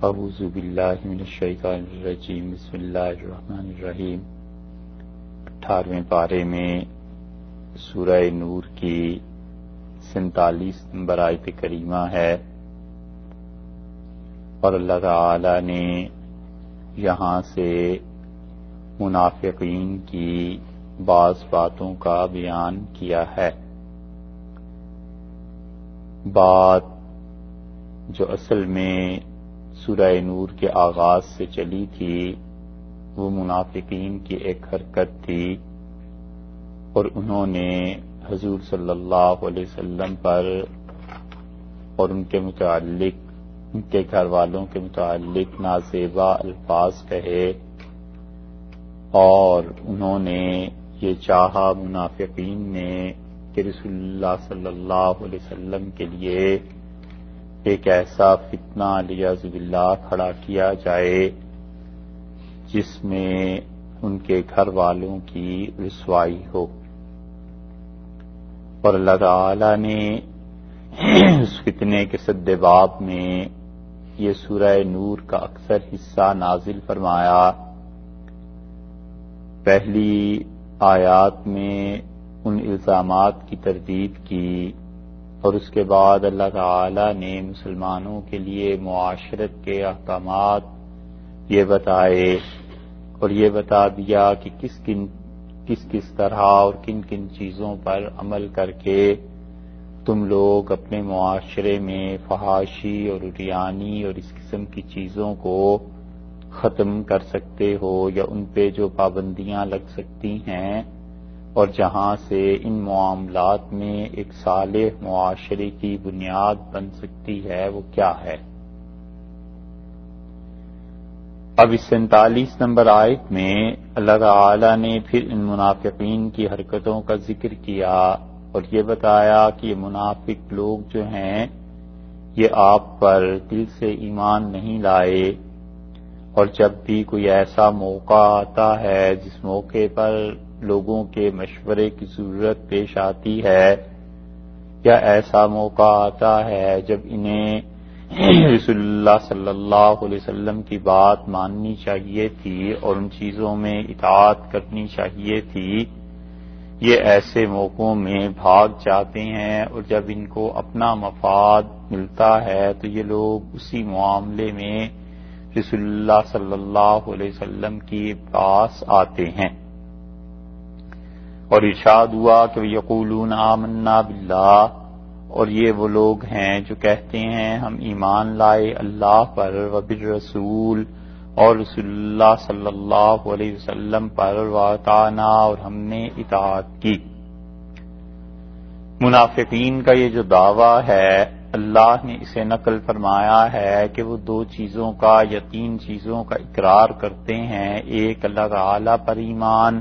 اعوذ باللہ من الشیطان الرجیم بسم اللہ الرحمن الرحیم 18ویں پارے میں سورہ نور کی 47 نمبر آیت کریمہ ہے، اور اللہ تعالی نے یہاں سے منافقین کی بعض باتوں کا بیان کیا ہے۔ بات جو اصل میں سورہ نور کے آغاز سے چلی تھی وہ منافقین کی ایک حرکت تھی، اور انہوں نے حضور صلی اللہ علیہ وسلم پر اور ان کے متعلق، ان کے گھر والوں کے متعلق نازیبا الفاظ کہے، اور انہوں نے یہ چاہا منافقین نے کہ رسول اللہ صلی اللہ علیہ وسلم کے لیے ایک ایسا فتنہ علیاذ باللہ کھڑا کیا جائے جس میں ان کے گھر والوں کی رسوائی ہو، اور اللہ تعالی نے اس فتنے کے سدباب میں یہ سورہ نور کا اکثر حصہ نازل فرمایا۔ پہلی آیات میں ان الزامات کی تردید کی، اور اس کے بعد اللہ تعالی نے مسلمانوں کے لیے معاشرت کے احکامات یہ بتائے، اور یہ بتا دیا کہ کس طرح اور کن کن چیزوں پر عمل کر کے تم لوگ اپنے معاشرے میں فحاشی اور عریانی اور اس قسم کی چیزوں کو ختم کر سکتے ہو، یا ان پہ جو پابندیاں لگ سکتی ہیں، اور جہاں سے ان معاملات میں ایک صالح معاشرے کی بنیاد بن سکتی ہے وہ کیا ہے۔ اب اس 47 نمبر آیت میں اللہ تعالی نے پھر ان منافقین کی حرکتوں کا ذکر کیا، اور یہ بتایا کہ یہ منافق لوگ جو ہیں یہ آپ پر دل سے ایمان نہیں لائے، اور جب بھی کوئی ایسا موقع آتا ہے جس موقع پر لوگوں کے مشورے کی ضرورت پیش آتی ہے، یا ایسا موقع آتا ہے جب انہیں رسول اللہ صلی اللہ علیہ وسلم کی بات ماننی چاہیے تھی اور ان چیزوں میں اطاعت کرنی چاہیے تھی، یہ ایسے موقعوں میں بھاگ جاتے ہیں، اور جب ان کو اپنا مفاد ملتا ہے تو یہ لوگ اسی معاملے میں رسول اللہ صلی اللہ علیہ وسلم کی پاس آتے ہیں۔ اور ارشاد ہوا کہ یقولون آمنا باللہ، اور یہ وہ لوگ ہیں جو کہتے ہیں ہم ایمان لائے اللہ پر، وبالرسول، اور رسول اللہ صلی اللہ علیہ وسلم پر، واطعنا، اور ہم نے اطاعت کی۔ منافقین کا یہ جو دعویٰ ہے اللہ نے اسے نقل فرمایا ہے کہ وہ دو چیزوں کا یا تین چیزوں کا اقرار کرتے ہیں، ایک اللہ تعالی پر ایمان،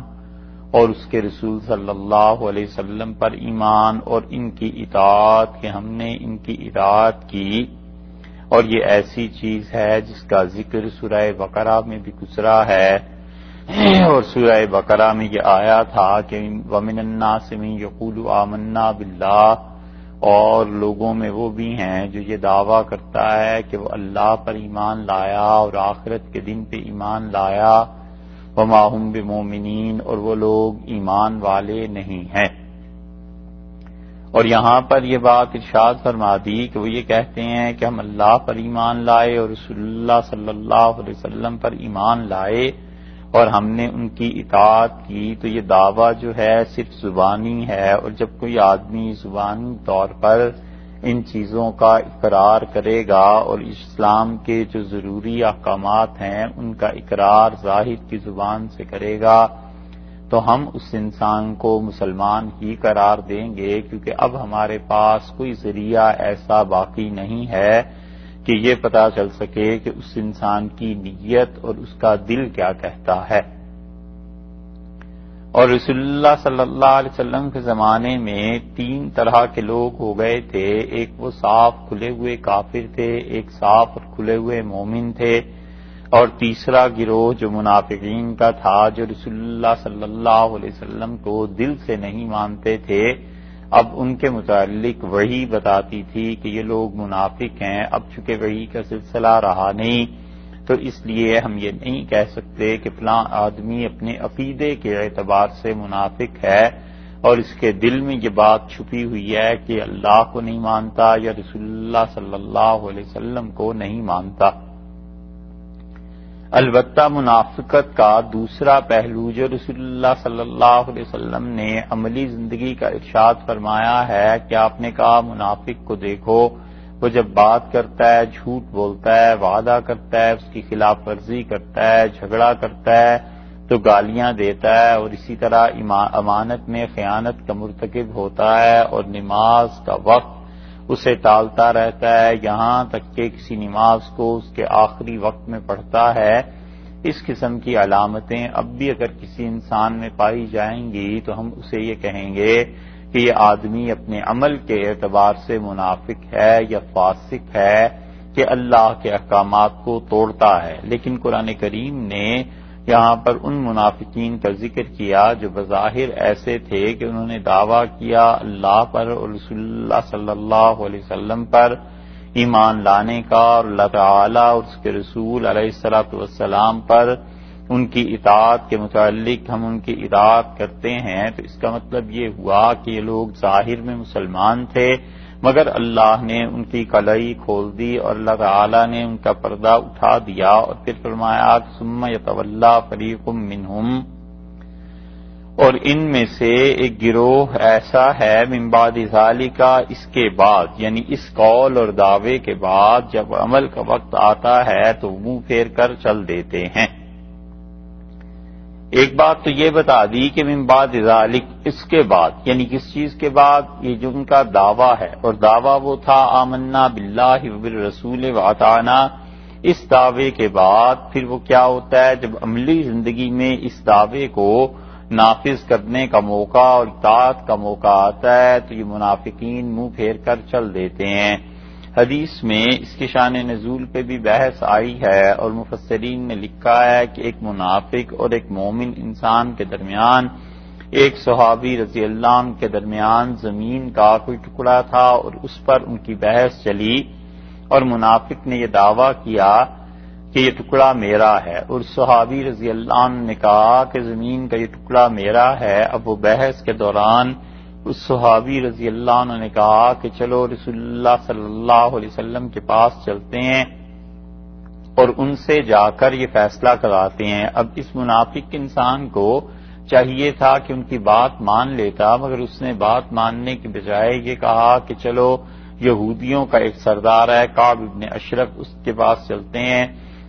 اور اس کے رسول صلی اللہ علیہ وسلم پر ایمان، اور ان کی اطاعت کہ ہم نے ان کی اطاعت کی۔ اور یہ ایسی چیز ہے جس کا ذکر سورہ بقرہ میں بھی گزرا ہے، اور سورہ بقرہ میں یہ آیا تھا کہ وَمِنَ النَّاسِ مَن يَقُولُ آمَنَّا بِاللَّهِ، اور لوگوں میں وہ بھی ہیں جو یہ دعویٰ کرتا ہے کہ وہ اللہ پر ایمان لایا اور آخرت کے دن پہ ایمان لایا، وَمَا هُم بِمُؤْمِنِينَ، اور وہ لوگ ایمان والے نہیں ہیں۔ اور یہاں پر یہ بات ارشاد فرما دی کہ وہ یہ کہتے ہیں کہ ہم اللہ پر ایمان لائے اور رسول اللہ صلی اللہ علیہ وسلم پر ایمان لائے، اور ہم نے ان کی اطاعت کی، تو یہ دعویٰ جو ہے صرف زبانی ہے، اور جب کوئی آدمی زبانی طور پر ان چیزوں کا اقرار کرے گا اور اسلام کے جو ضروری احکامات ہیں ان کا اقرار ظاہر کی زبان سے کرے گا، تو ہم اس انسان کو مسلمان ہی قرار دیں گے، کیونکہ اب ہمارے پاس کوئی ذریعہ ایسا باقی نہیں ہے کہ یہ پتہ چل سکے کہ اس انسان کی نیت اور اس کا دل کیا کہتا ہے۔ اور رسول اللہ صلی اللہ علیہ وسلم کے زمانے میں تین طرح کے لوگ ہو گئے تھے، ایک وہ صاف کھلے ہوئے کافر تھے، ایک صاف اور کھلے ہوئے مومن تھے، اور تیسرا گروہ جو منافقین کا تھا، جو رسول اللہ صلی اللہ علیہ وسلم کو دل سے نہیں مانتے تھے، اب ان کے متعلق وحی بتاتی تھی کہ یہ لوگ منافق ہیں. اب چونکہ وحی کا سلسلہ رہا نہیں تو اس لیے ہم یہ نہیں کہہ سکتے کہ فلاں آدمی اپنے عقیدے کے اعتبار سے منافق ہے اور اس کے دل میں یہ بات چھپی ہوئی ہے کہ اللہ کو نہیں مانتا یا رسول اللہ صلی اللہ علیہ وسلم کو نہیں مانتا. البتہ منافقت کا دوسرا پہلو جو رسول اللہ صلی اللہ علیہ وسلم نے عملی زندگی کا ارشاد فرمایا ہے کہ آپ نے کہا منافق کو دیکھو، وہ جب بات کرتا ہے جھوٹ بولتا ہے، وعدہ کرتا ہے اس کی خلاف ورزی کرتا ہے، جھگڑا کرتا ہے تو گالیاں دیتا ہے، اور اسی طرح امانت میں خیانت کا مرتکب ہوتا ہے، اور نماز کا وقت اسے ٹالتا رہتا ہے یہاں تک کہ کسی نماز کو اس کے آخری وقت میں پڑھتا ہے. اس قسم کی علامتیں اب بھی اگر کسی انسان میں پائی جائیں گی تو ہم اسے یہ کہیں گے کہ یہ آدمی اپنے عمل کے اعتبار سے منافق ہے یا فاسق ہے کہ اللہ کے احکامات کو توڑتا ہے. لیکن قرآن کریم نے یہاں پر ان منافقین کا ذکر کیا جو بظاہر ایسے تھے کہ انہوں نے دعویٰ کیا اللہ پر اور رسول اللہ صلی اللہ علیہ وسلم پر ایمان لانے کا، اور اللہ تعالیٰ اور اس کے رسول علیہ الصلوۃ والسلام پر ان کی اطاعت کے متعلق ہم ان کی اطاعت کرتے ہیں. تو اس کا مطلب یہ ہوا کہ یہ لوگ ظاہر میں مسلمان تھے مگر اللہ نے ان کی کلائی کھول دی اور اللہ تعالیٰ نے ان کا پردہ اٹھا دیا، اور پھر فرمایا ثم یتولی فریق منہم، اور ان میں سے ایک گروہ ایسا ہے من بعد ذالک، اس کے بعد یعنی اس قول اور دعوے کے بعد جب عمل کا وقت آتا ہے تو منہ پھیر کر چل دیتے ہیں. ایک بات تو یہ بتا دی کہ من بعد ذالک، اس کے بعد یعنی کس چیز کے بعد؟ یہ جو ان کا دعویٰ ہے، اور دعویٰ وہ تھا آمنا باللہ وبالرسول واطعنا. اس دعوے کے بعد پھر وہ کیا ہوتا ہے؟ جب عملی زندگی میں اس دعوے کو نافذ کرنے کا موقع اور اطاعت کا موقع آتا ہے تو یہ منافقین منہ پھیر کر چل دیتے ہیں. حدیث میں اس کی شان نزول پہ بھی بحث آئی ہے اور مفسرین نے لکھا ہے کہ ایک منافق اور ایک مومن انسان کے درمیان، ایک صحابی رضی اللہ عنہ کے درمیان زمین کا کوئی ٹکڑا تھا اور اس پر ان کی بحث چلی، اور منافق نے یہ دعویٰ کیا کہ یہ ٹکڑا میرا ہے، اور صحابی رضی اللہ عنہ نے کہا کہ زمین کا یہ ٹکڑا میرا ہے. اب وہ بحث کے دوران اس صحابی رضی اللہ عنہ نے کہا کہ چلو رسول اللہ صلی اللہ علیہ وسلم کے پاس چلتے ہیں اور ان سے جا کر یہ فیصلہ کراتے ہیں. اب اس منافق انسان کو چاہیے تھا کہ ان کی بات مان لیتا، مگر اس نے بات ماننے کی بجائے یہ کہا کہ چلو یہودیوں کا ایک سردار ہے کعب ابن اشرف، اس کے پاس چلتے ہیں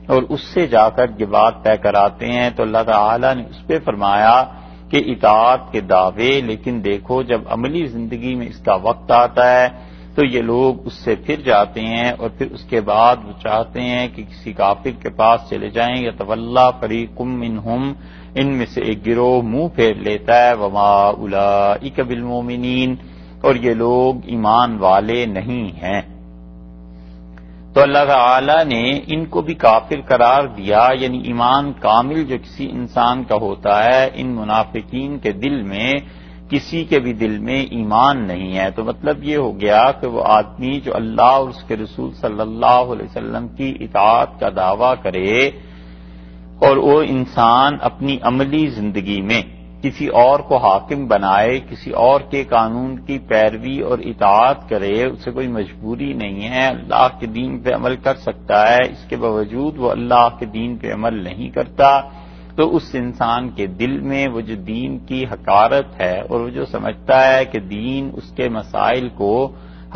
اور اس سے جا کر یہ بات طے کراتے ہیں. تو اللہ تعالیٰ نے اس پہ فرمایا کہ اطاعت کے دعوے، لیکن دیکھو جب عملی زندگی میں اس کا وقت آتا ہے تو یہ لوگ اس سے پھر جاتے ہیں اور پھر اس کے بعد وہ چاہتے ہیں کہ کسی کافر کے پاس چلے جائیں. یتولی فریق منہم، ان میں سے ایک گروہ منہ پھیر لیتا ہے. وما اولئک بالمؤمنین، اور یہ لوگ ایمان والے نہیں ہیں. تو اللہ تعالی نے ان کو بھی کافر قرار دیا، یعنی ایمان کامل جو کسی انسان کا ہوتا ہے، ان منافقین کے دل میں کسی کے بھی دل میں ایمان نہیں ہے. تو مطلب یہ ہو گیا کہ وہ آدمی جو اللہ اور اس کے رسول صلی اللہ علیہ وسلم کی اطاعت کا دعویٰ کرے اور وہ انسان اپنی عملی زندگی میں کسی اور کو حاکم بنائے، کسی اور کے قانون کی پیروی اور اطاعت کرے، اسے کوئی مجبوری نہیں ہے، اللہ کے دین پہ عمل کر سکتا ہے، اس کے باوجود وہ اللہ کے دین پہ عمل نہیں کرتا، تو اس انسان کے دل میں وہ جو دین کی حقارت ہے اور وہ جو سمجھتا ہے کہ دین اس کے مسائل کو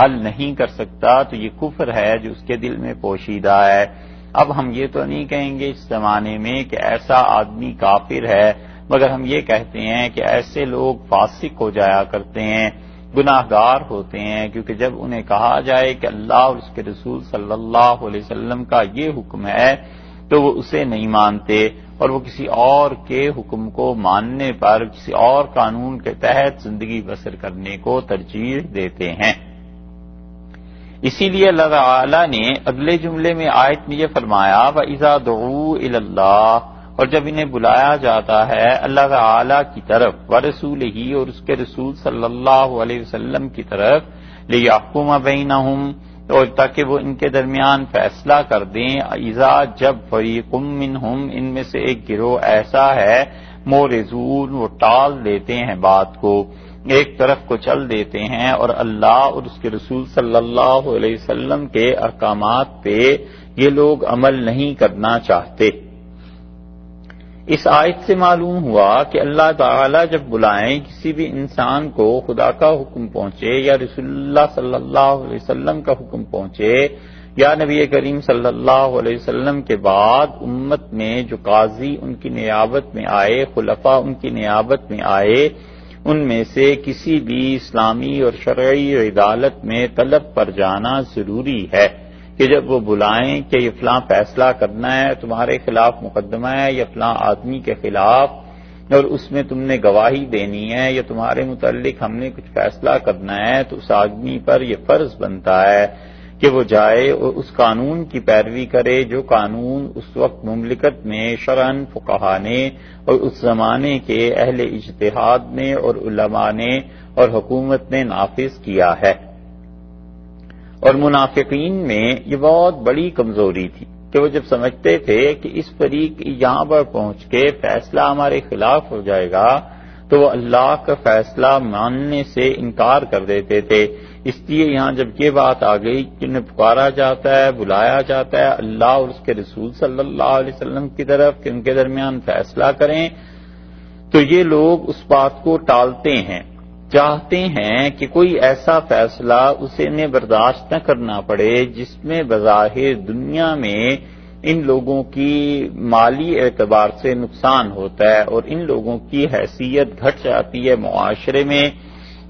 حل نہیں کر سکتا، تو یہ کفر ہے جو اس کے دل میں پوشیدہ ہے. اب ہم یہ تو نہیں کہیں گے اس زمانے میں کہ ایسا آدمی کافر ہے، مگر ہم یہ کہتے ہیں کہ ایسے لوگ فاسق ہو جایا کرتے ہیں، گناہ گار ہوتے ہیں، کیونکہ جب انہیں کہا جائے کہ اللہ اور اس کے رسول صلی اللہ علیہ وسلم کا یہ حکم ہے تو وہ اسے نہیں مانتے اور وہ کسی اور کے حکم کو ماننے پر کسی اور قانون کے تحت زندگی بسر کرنے کو ترجیح دیتے ہیں. اسی لیے اللہ تعالی نے اگلے جملے میں آیت میں یہ فرمایا وَإِذَا دُعُوا إِلَى اللَّهِ، اور جب انہیں بلایا جاتا ہے اللہ تعالی کی طرف ورسولہ اور اس کے رسول صلی اللہ علیہ وسلم کی طرف لیحکم بینہم اور تاکہ وہ ان کے درمیان فیصلہ کر دیں اذا جب فریق منہم ان میں سے ایک گروہ ایسا ہے مورزون وہ ٹال دیتے ہیں بات کو ایک طرف کو چل دیتے ہیں اور اللہ اور اس کے رسول صلی اللہ علیہ وسلم کے احکامات پہ یہ لوگ عمل نہیں کرنا چاہتے۔ اس آیت سے معلوم ہوا کہ اللہ تعالی جب بلائیں کسی بھی انسان کو خدا کا حکم پہنچے یا رسول اللہ صلی اللہ علیہ وسلم کا حکم پہنچے یا نبی کریم صلی اللہ علیہ وسلم کے بعد امت میں جو قاضی ان کی نیابت میں آئے خلفاء ان کی نیابت میں آئے ان میں سے کسی بھی اسلامی اور شرعی عدالت میں طلب پر جانا ضروری ہے کہ جب وہ بلائیں کہ یہ فلاں فیصلہ کرنا ہے تمہارے خلاف مقدمہ ہے یا فلاں آدمی کے خلاف اور اس میں تم نے گواہی دینی ہے یا تمہارے متعلق ہم نے کچھ فیصلہ کرنا ہے تو اس آدمی پر یہ فرض بنتا ہے کہ وہ جائے اور اس قانون کی پیروی کرے جو قانون اس وقت مملکت میں شرعاً فقہا نے اور اس زمانے کے اہل اجتہاد نے اور علماء نے اور حکومت نے نافذ کیا ہے۔ اور منافقین میں یہ بہت بڑی کمزوری تھی کہ وہ جب سمجھتے تھے کہ اس فریق یہاں پر پہنچ کے فیصلہ ہمارے خلاف ہو جائے گا تو وہ اللہ کا فیصلہ ماننے سے انکار کر دیتے تھے۔ اس لیے یہاں جب یہ بات آ گئی کہ انہیں پکارا جاتا ہے بلایا جاتا ہے اللہ اور اس کے رسول صلی اللہ علیہ وسلم کی طرف کہ ان کے درمیان فیصلہ کریں تو یہ لوگ اس بات کو ٹالتے ہیں، چاہتے ہیں کہ کوئی ایسا فیصلہ اسے انہیں برداشت نہ کرنا پڑے جس میں بظاہر دنیا میں ان لوگوں کی مالی اعتبار سے نقصان ہوتا ہے اور ان لوگوں کی حیثیت گھٹ جاتی ہے معاشرے میں۔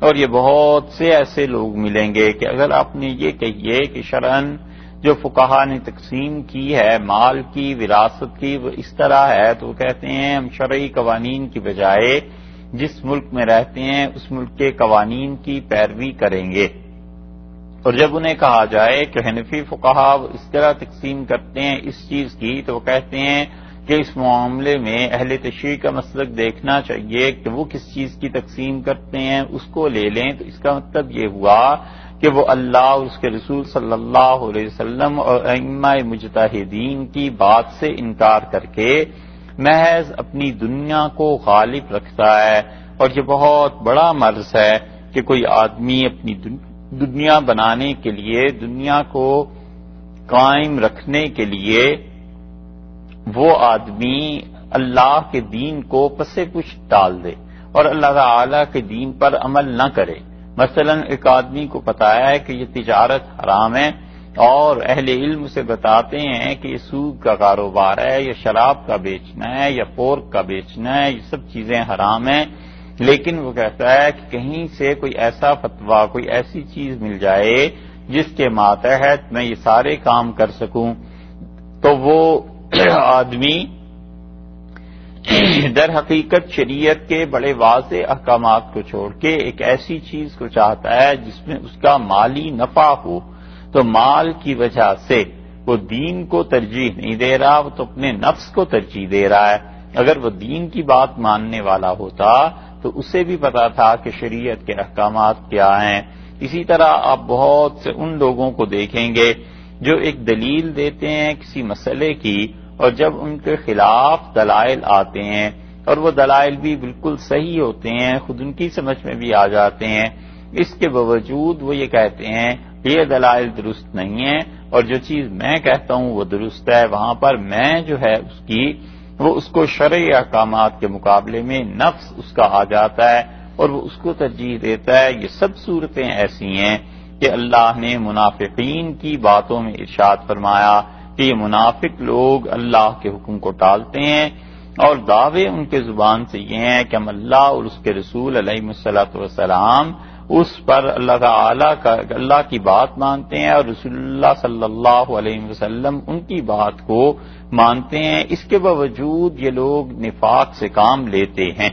اور یہ بہت سے ایسے لوگ ملیں گے کہ اگر آپ نے یہ کہیے کہ شرعاً جو فقہا نے تقسیم کی ہے مال کی وراثت کی وہ اس طرح ہے تو وہ کہتے ہیں ہم شرعی قوانین کی بجائے جس ملک میں رہتے ہیں اس ملک کے قوانین کی پیروی کریں گے۔ اور جب انہیں کہا جائے کہ حنفی فقہا اس طرح تقسیم کرتے ہیں اس چیز کی تو وہ کہتے ہیں کہ اس معاملے میں اہل تشریع کا مسلک دیکھنا چاہیے کہ وہ کس چیز کی تقسیم کرتے ہیں اس کو لے لیں، تو اس کا مطلب یہ ہوا کہ وہ اللہ اور اس کے رسول صلی اللہ علیہ وسلم اور ائمہ مجتہدین کی بات سے انکار کر کے محض اپنی دنیا کو غالب رکھتا ہے۔ اور یہ بہت بڑا مرض ہے کہ کوئی آدمی اپنی دنیا بنانے کے لیے دنیا کو قائم رکھنے کے لیے وہ آدمی اللہ کے دین کو پسے پش ڈال دے اور اللہ تعالی کے دین پر عمل نہ کرے۔ مثلا ایک آدمی کو پتا ہے کہ یہ تجارت حرام ہے اور اہل علم سے بتاتے ہیں کہ یہ سود کا کاروبار ہے یا شراب کا بیچنا ہے یا پورک کا بیچنا ہے، یہ سب چیزیں حرام ہیں، لیکن وہ کہتا ہے کہ کہیں سے کوئی ایسا فتویٰ کوئی ایسی چیز مل جائے جس کے ماتحت میں یہ سارے کام کر سکوں تو وہ آدمی در حقیقت شریعت کے بڑے واضح احکامات کو چھوڑ کے ایک ایسی چیز کو چاہتا ہے جس میں اس کا مالی نفع ہو، تو مال کی وجہ سے وہ دین کو ترجیح نہیں دے رہا، وہ تو اپنے نفس کو ترجیح دے رہا ہے۔ اگر وہ دین کی بات ماننے والا ہوتا تو اسے بھی پتا تھا کہ شریعت کے احکامات کیا ہیں۔ اسی طرح آپ بہت سے ان لوگوں کو دیکھیں گے جو ایک دلیل دیتے ہیں کسی مسئلے کی اور جب ان کے خلاف دلائل آتے ہیں اور وہ دلائل بھی بالکل صحیح ہوتے ہیں خود ان کی سمجھ میں بھی آ جاتے ہیں، اس کے باوجود وہ یہ کہتے ہیں یہ دلائل درست نہیں ہیں اور جو چیز میں کہتا ہوں وہ درست ہے، وہاں پر میں جو ہے اس کو شرعی احکامات کے مقابلے میں نفس اس کا آ جاتا ہے اور وہ اس کو ترجیح دیتا ہے۔ یہ سب صورتیں ایسی ہیں کہ اللہ نے منافقین کی باتوں میں ارشاد فرمایا کہ یہ منافق لوگ اللہ کے حکم کو ٹالتے ہیں اور دعوے ان کے زبان سے یہ ہیں کہ ہم اللہ اور اس کے رسول علیہ الصلوۃ والسلام اس پر اللہ کی بات مانتے ہیں اور رسول اللہ صلی اللہ علیہ وسلم ان کی بات کو مانتے ہیں، اس کے باوجود یہ لوگ نفاق سے کام لیتے ہیں۔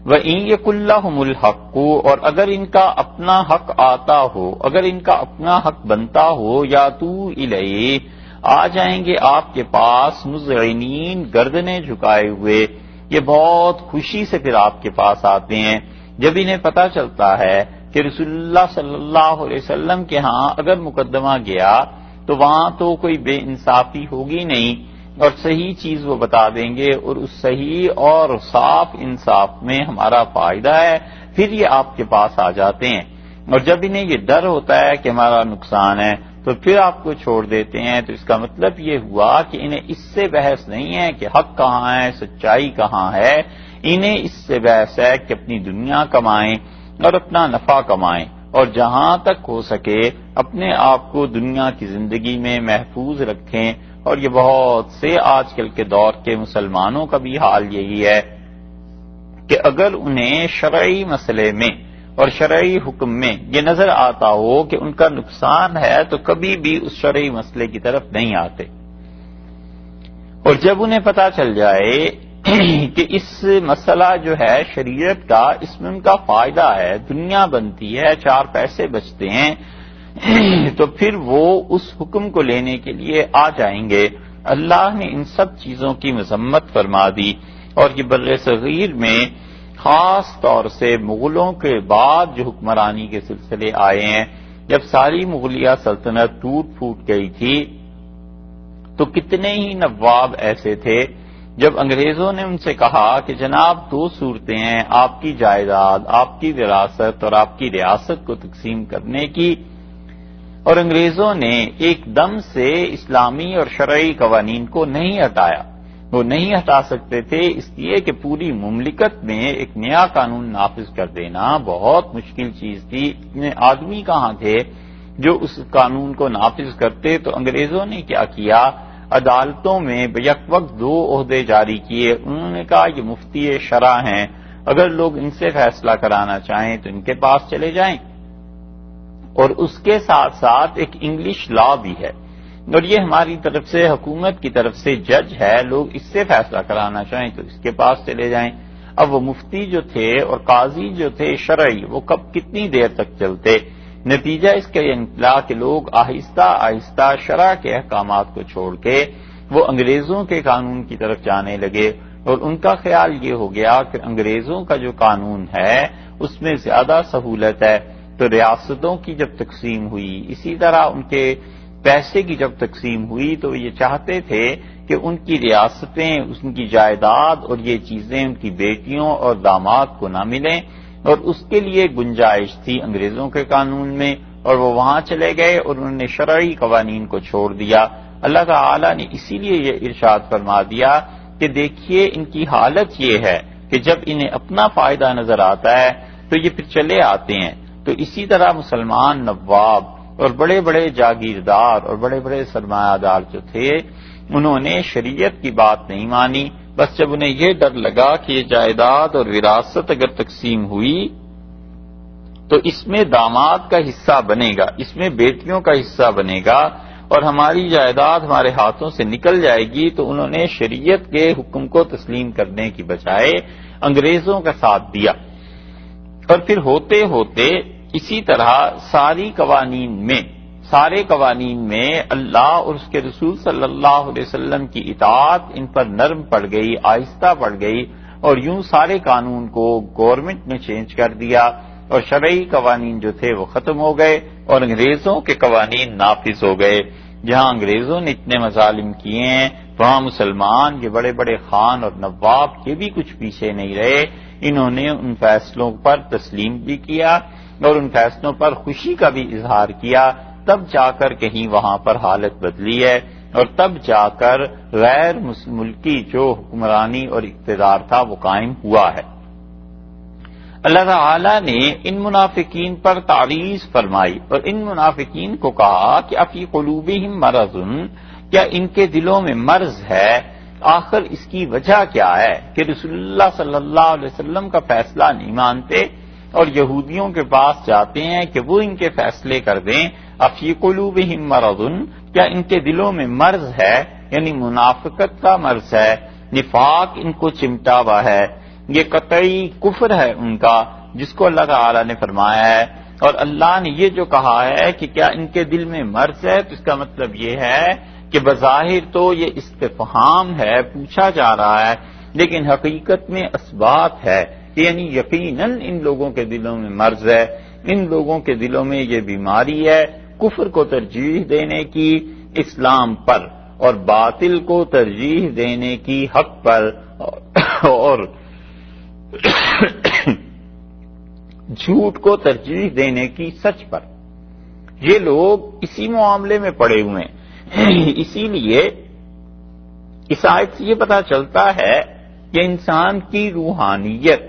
وَإِن يَكُن لَّهُمُ الْحَقُّ اور اگر ان کا اپنا حق آتا ہو، اگر ان کا اپنا حق بنتا ہو یا تو الیہ آ جائیں گے آپ کے پاس مذعنین، گردنیں جھکائے ہوئے، یہ بہت خوشی سے پھر آپ کے پاس آتے ہیں جب انہیں پتہ چلتا ہے کہ رسول اللہ صلی اللہ علیہ وسلم کے ہاں اگر مقدمہ گیا تو وہاں تو کوئی بے انصافی ہوگی نہیں اور صحیح چیز وہ بتا دیں گے، اور اس صحیح اور صاف انصاف میں ہمارا فائدہ ہے، پھر یہ آپ کے پاس آ جاتے ہیں۔ اور جب انہیں یہ ڈر ہوتا ہے کہ ہمارا نقصان ہے تو پھر آپ کو چھوڑ دیتے ہیں، تو اس کا مطلب یہ ہوا کہ انہیں اس سے بحث نہیں ہے کہ حق کہاں ہے، سچائی کہاں ہے، انہیں اس سے بحث ہے کہ اپنی دنیا کمائیں اور اپنا نفع کمائیں، اور جہاں تک ہو سکے اپنے آپ کو دنیا کی زندگی میں محفوظ رکھیں۔ اور یہ بہت سے آج کل کے دور کے مسلمانوں کا بھی حال یہی ہے کہ اگر انہیں شرعی مسئلے میں اور شرعی حکم میں یہ نظر آتا ہو کہ ان کا نقصان ہے تو کبھی بھی اس شرعی مسئلے کی طرف نہیں آتے، اور جب انہیں پتہ چل جائے کہ اس مسئلہ جو ہے شریعت کا، اس میں ان کا فائدہ ہے، دنیا بنتی ہے، چار پیسے بچتے ہیں، تو پھر وہ اس حکم کو لینے کے لیے آ جائیں گے۔ اللہ نے ان سب چیزوں کی مذمت فرما دی، اور یہ بر صغیر میں خاص طور سے مغلوں کے بعد جو حکمرانی کے سلسلے آئے ہیں، جب ساری مغلیہ سلطنت ٹوٹ پھوٹ گئی تھی تو کتنے ہی نواب ایسے تھے جب انگریزوں نے ان سے کہا کہ جناب دو صورتیں ہیں، آپ کی جائیداد، آپ کی وراثت اور آپ کی ریاست کو تقسیم کرنے کی، اور انگریزوں نے ایک دم سے اسلامی اور شرعی قوانین کو نہیں ہٹایا۔ وہ نہیں ہٹا سکتے تھے اس لیے کہ پوری مملکت میں ایک نیا قانون نافذ کر دینا بہت مشکل چیز تھی۔ اتنے آدمی کہاں تھے جو اس قانون کو نافذ کرتے؟ تو انگریزوں نے کیا کیا، عدالتوں میں بیک وقت دو عہدے جاری کیے۔ انہوں نے کہا یہ مفتی شرع ہیں، اگر لوگ ان سے فیصلہ کرانا چاہیں تو ان کے پاس چلے جائیں، اور اس کے ساتھ ساتھ ایک انگلش لا بھی ہے، اور یہ ہماری طرف سے حکومت کی طرف سے جج ہے، لوگ اس سے فیصلہ کرانا چاہیں تو اس کے پاس چلے جائیں۔ اب وہ مفتی جو تھے اور قاضی جو تھے شرعی، وہ کتنی دیر تک چلتے؟ نتیجہ اس کا یہ نکلا کہ لوگ آہستہ آہستہ شرع کے احکامات کو چھوڑ کے وہ انگریزوں کے قانون کی طرف جانے لگے، اور ان کا خیال یہ ہو گیا کہ انگریزوں کا جو قانون ہے اس میں زیادہ سہولت ہے۔ تو ریاستوں کی جب تقسیم ہوئی، اسی طرح ان کے پیسے کی جب تقسیم ہوئی، تو یہ چاہتے تھے کہ ان کی ریاستیں، ان کی جائیداد اور یہ چیزیں ان کی بیٹیوں اور داماد کو نہ ملیں، اور اس کے لیے گنجائش تھی انگریزوں کے قانون میں، اور وہ وہاں چلے گئے اور انہوں نے شرعی قوانین کو چھوڑ دیا۔ اللہ تعالی نے اسی لیے یہ ارشاد فرما دیا کہ دیکھیے ان کی حالت یہ ہے کہ جب انہیں اپنا فائدہ نظر آتا ہے تو یہ پھر چلے آتے ہیں۔ تو اسی طرح مسلمان نواب اور بڑے بڑے جاگیردار اور بڑے بڑے سرمایہ دار جو تھے، انہوں نے شریعت کی بات نہیں مانی، بس جب انہیں یہ ڈر لگا کہ یہ جائیداد اور وراثت اگر تقسیم ہوئی تو اس میں داماد کا حصہ بنے گا، اس میں بیٹیوں کا حصہ بنے گا، اور ہماری جائیداد ہمارے ہاتھوں سے نکل جائے گی، تو انہوں نے شریعت کے حکم کو تسلیم کرنے کی بجائے انگریزوں کا ساتھ دیا۔ اور پھر ہوتے ہوتے اسی طرح سارے قوانین میں اللہ اور اس کے رسول صلی اللہ علیہ وسلم کی اطاعت ان پر نرم پڑ گئی، آہستہ پڑ گئی، اور یوں سارے قانون کو گورنمنٹ نے چینج کر دیا، اور شرعی قوانین جو تھے وہ ختم ہو گئے اور انگریزوں کے قوانین نافذ ہو گئے۔ جہاں انگریزوں نے اتنے مظالم کیے ہیں وہاں مسلمان یہ بڑے بڑے خان اور نواب کے بھی کچھ پیچھے نہیں رہے، انہوں نے ان فیصلوں پر تسلیم بھی کیا اور ان فیصلوں پر خوشی کا بھی اظہار کیا، تب جا کر کہیں وہاں پر حالت بدلی ہے، اور تب جا کر غیر ملکی جو حکمرانی اور اقتدار تھا وہ قائم ہوا ہے۔ اللہ تعالی نے ان منافقین پر تعریض فرمائی اور ان منافقین کو کہا کہ افی قلوبہم مرض، کیا ان کے دلوں میں مرض ہے؟ آخر اس کی وجہ کیا ہے کہ رسول اللہ صلی اللہ علیہ وسلم کا فیصلہ نہیں مانتے اور یہودیوں کے پاس جاتے ہیں کہ وہ ان کے فیصلے کر دیں؟ افی قلوبہم مرض، کیا ان کے دلوں میں مرض ہے؟ یعنی منافقت کا مرض ہے، نفاق ان کو چمٹا ہوا ہے، یہ قطعی کفر ہے ان کا جس کو اللہ تعالی نے فرمایا ہے۔ اور اللہ نے یہ جو کہا ہے کہ کیا ان کے دل میں مرض ہے، تو اس کا مطلب یہ ہے کہ بظاہر تو یہ استفہام ہے، پوچھا جا رہا ہے، لیکن حقیقت میں اثبات ہے کہ یعنی یقیناً ان لوگوں کے دلوں میں مرض ہے، ان لوگوں کے دلوں میں یہ بیماری ہے، کفر کو ترجیح دینے کی اسلام پر اور باطل کو ترجیح دینے کی حق پر اور جھوٹ کو ترجیح دینے کی سچ پر، یہ لوگ اسی معاملے میں پڑے ہوئے ہیں۔ اسی لیے اس آیت سے یہ پتہ چلتا ہے کہ انسان کی روحانیت،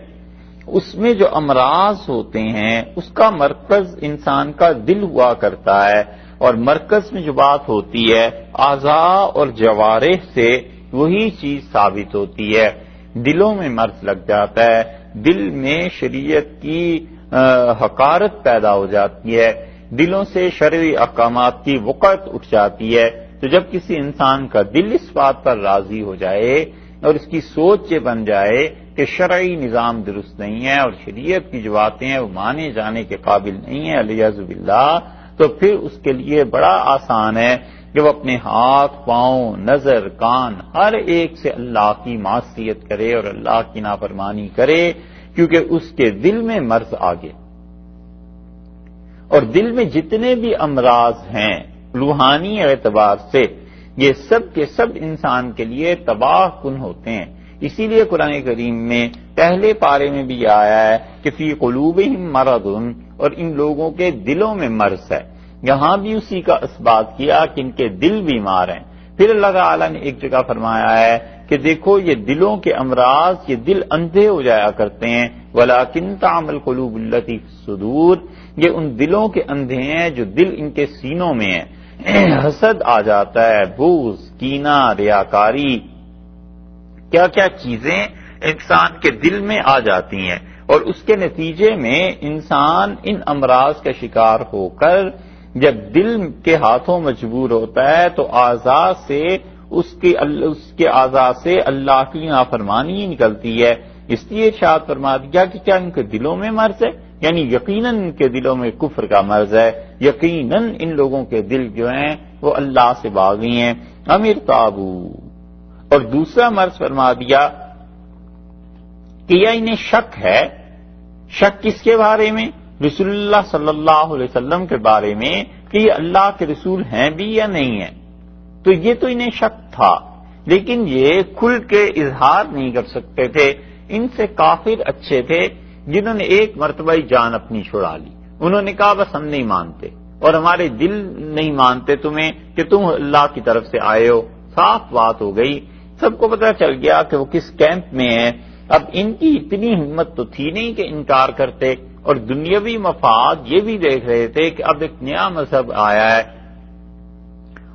اس میں جو امراض ہوتے ہیں اس کا مرکز انسان کا دل ہوا کرتا ہے، اور مرکز میں جو بات ہوتی ہے اعضاء اور جوارح سے وہی چیز ثابت ہوتی ہے۔ دلوں میں مرض لگ جاتا ہے، دل میں شریعت کی حقارت پیدا ہو جاتی ہے، دلوں سے شرعی احکامات کی وقعت اٹھ جاتی ہے۔ تو جب کسی انسان کا دل اس بات پر راضی ہو جائے اور اس کی سوچ یہ بن جائے کہ شرعی نظام درست نہیں ہے اور شریعت کی جو باتیں ہیں وہ مانے جانے کے قابل نہیں ہیں علیاذ باللہ، تو پھر اس کے لیے بڑا آسان ہے کہ وہ اپنے ہاتھ، پاؤں، نظر، کان ہر ایک سے اللہ کی معصیت کرے اور اللہ کی نافرمانی کرے، کیونکہ اس کے دل میں مرض آ گیا۔ اور دل میں جتنے بھی امراض ہیں روحانی اعتبار سے، یہ سب کے سب انسان کے لیے تباہ کن ہوتے ہیں۔ اسی لیے قرآن کریم میں پہلے پارے میں بھی آیا ہے کہ فی قلوبہم مرض، اور ان لوگوں کے دلوں میں مرض ہے۔ یہاں بھی اسی کا اثبات کیا کہ ان کے دل بیمار ہیں۔ پھر اللہ تعالیٰ نے ایک جگہ فرمایا ہے کہ دیکھو یہ دلوں کے امراض، یہ دل اندھے ہو جایا کرتے ہیں، وَلَٰكِن تَعْمَى الْقُلُوبُ الَّتِي فِي الصُّدُورِ، یہ ان دلوں کے اندھے ہیں جو دل ان کے سینوں میں ہیں۔ حسد آ جاتا ہے، بغض، کینہ، ریاکاری، کیا کیا چیزیں انسان کے دل میں آ جاتی ہیں، اور اس کے نتیجے میں انسان ان امراض کا شکار ہو کر جب دل کے ہاتھوں مجبور ہوتا ہے تو اعضاء سے اس کے اعضاء سے اللہ کی نافرمانی نکلتی ہے۔ اس لیے ارشاد فرما دیا کہ کیا ان کے دلوں میں مرض ہے، یعنی یقیناً ان کے دلوں میں کفر کا مرض ہے، یقیناً ان لوگوں کے دل جو ہیں وہ اللہ سے باغی ہیں۔ امر تابو، اور دوسرا مرض فرما دیا کہ یا انہیں شک ہے، شک کس کے بارے میں؟ رسول اللہ صلی اللہ علیہ وسلم کے بارے میں کہ یہ اللہ کے رسول ہیں بھی یا نہیں ہیں۔ تو یہ تو انہیں شک تھا، لیکن یہ کھل کے اظہار نہیں کر سکتے تھے۔ ان سے کافر اچھے تھے جنہوں نے ایک مرتبہ ہی جان اپنی چھڑا لی، انہوں نے کہا بس ہم نہیں مانتے اور ہمارے دل نہیں مانتے تمہیں کہ تم اللہ کی طرف سے آئے ہو۔ صاف بات ہو گئی، سب کو پتہ چل گیا کہ وہ کس کیمپ میں ہیں۔ اب ان کی اتنی ہمت تو تھی نہیں کہ انکار کرتے، اور دنیاوی مفاد یہ بھی دیکھ رہے تھے کہ اب ایک نیا مذہب آیا ہے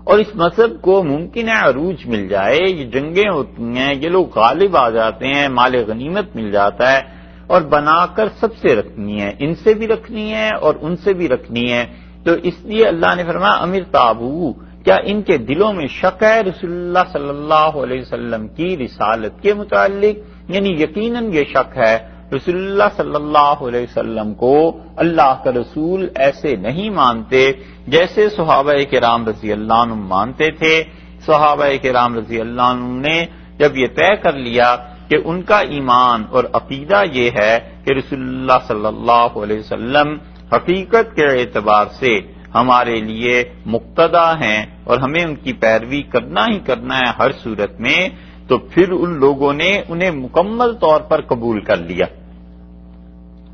اور اس مذہب کو ممکن ہے عروج مل جائے، یہ جنگیں ہوتی ہیں، یہ لوگ غالب آ جاتے ہیں، مال غنیمت مل جاتا ہے، اور بنا کر سب سے رکھنی ہے، ان سے بھی رکھنی ہے اور ان سے بھی رکھنی ہے۔ تو اس لیے اللہ نے فرمایا امر تابو، کیا ان کے دلوں میں شک ہے رسول اللہ صلی اللہ علیہ وسلم کی رسالت کے متعلق؟ یعنی یقیناً یہ شک ہے، رسول اللہ صلی اللہ علیہ وسلم کو اللہ کا رسول ایسے نہیں مانتے جیسے صحابہ کرام رضی اللہ عنہ مانتے تھے۔ صحابہ کرام رضی اللہ عنہ نے جب یہ طے کر لیا کہ ان کا ایمان اور عقیدہ یہ ہے کہ رسول اللہ صلی اللہ علیہ وسلم حقیقت کے اعتبار سے ہمارے لیے مقتدی ہیں اور ہمیں ان کی پیروی کرنا ہی کرنا ہے ہر صورت میں، تو پھر ان لوگوں نے انہیں مکمل طور پر قبول کر لیا،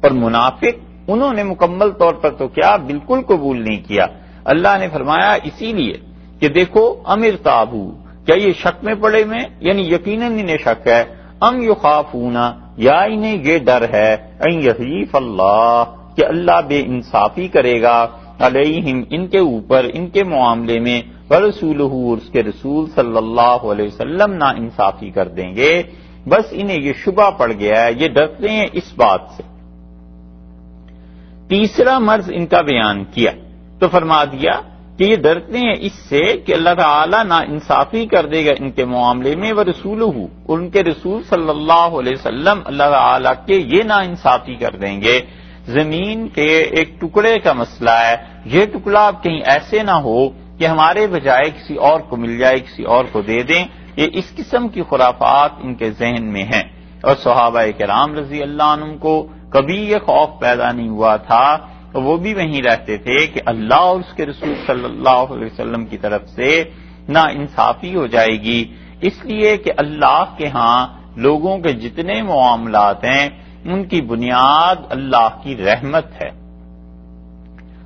اور منافق انہوں نے مکمل طور پر تو کیا بالکل قبول نہیں کیا۔ اللہ نے فرمایا اسی لیے کہ دیکھو امر تابو، کیا یہ شک میں پڑے میں، یعنی یقیناً انہیں شک ہے، ام یخافون، یا انہیں یہ ڈر ہے، ان یحیف اللہ، کہ اللہ بے انصافی کرے گا، علیہم ان کے اوپر، ان کے معاملے میں، ورسولہ اس کے رسول صلی اللہ علیہ وسلم نا انصافی کر دیں گے۔ بس انہیں یہ شبہ پڑ گیا ہے، یہ ڈرتے ہیں اس بات سے۔ تیسرا مرض ان کا بیان کیا تو فرما دیا کہ یہ ڈرتے ہیں اس سے کہ اللہ تعالیٰ نا انصافی کر دے گا ان کے معاملے میں، ورسولہ ان کے رسول صلی اللہ علیہ وسلم اللہ تعالیٰ کے یہ نا انصافی کر دیں گے۔ زمین کے ایک ٹکڑے کا مسئلہ ہے، یہ ٹکڑا اب کہیں ایسے نہ ہو کہ کہ ہمارے بجائے کسی اور کو مل جائے، کسی اور کو دے دیں، یہ اس قسم کی خرافات ان کے ذہن میں ہیں۔ اور صحابہ کرام رضی اللہ عنہم کو کبھی یہ خوف پیدا نہیں ہوا تھا، وہ بھی وہیں رہتے تھے کہ اللہ اور اس کے رسول صلی اللہ علیہ وسلم کی طرف سے نا انصافی ہو جائے گی، اس لیے کہ اللہ کے ہاں لوگوں کے جتنے معاملات ہیں ان کی بنیاد اللہ کی رحمت ہے،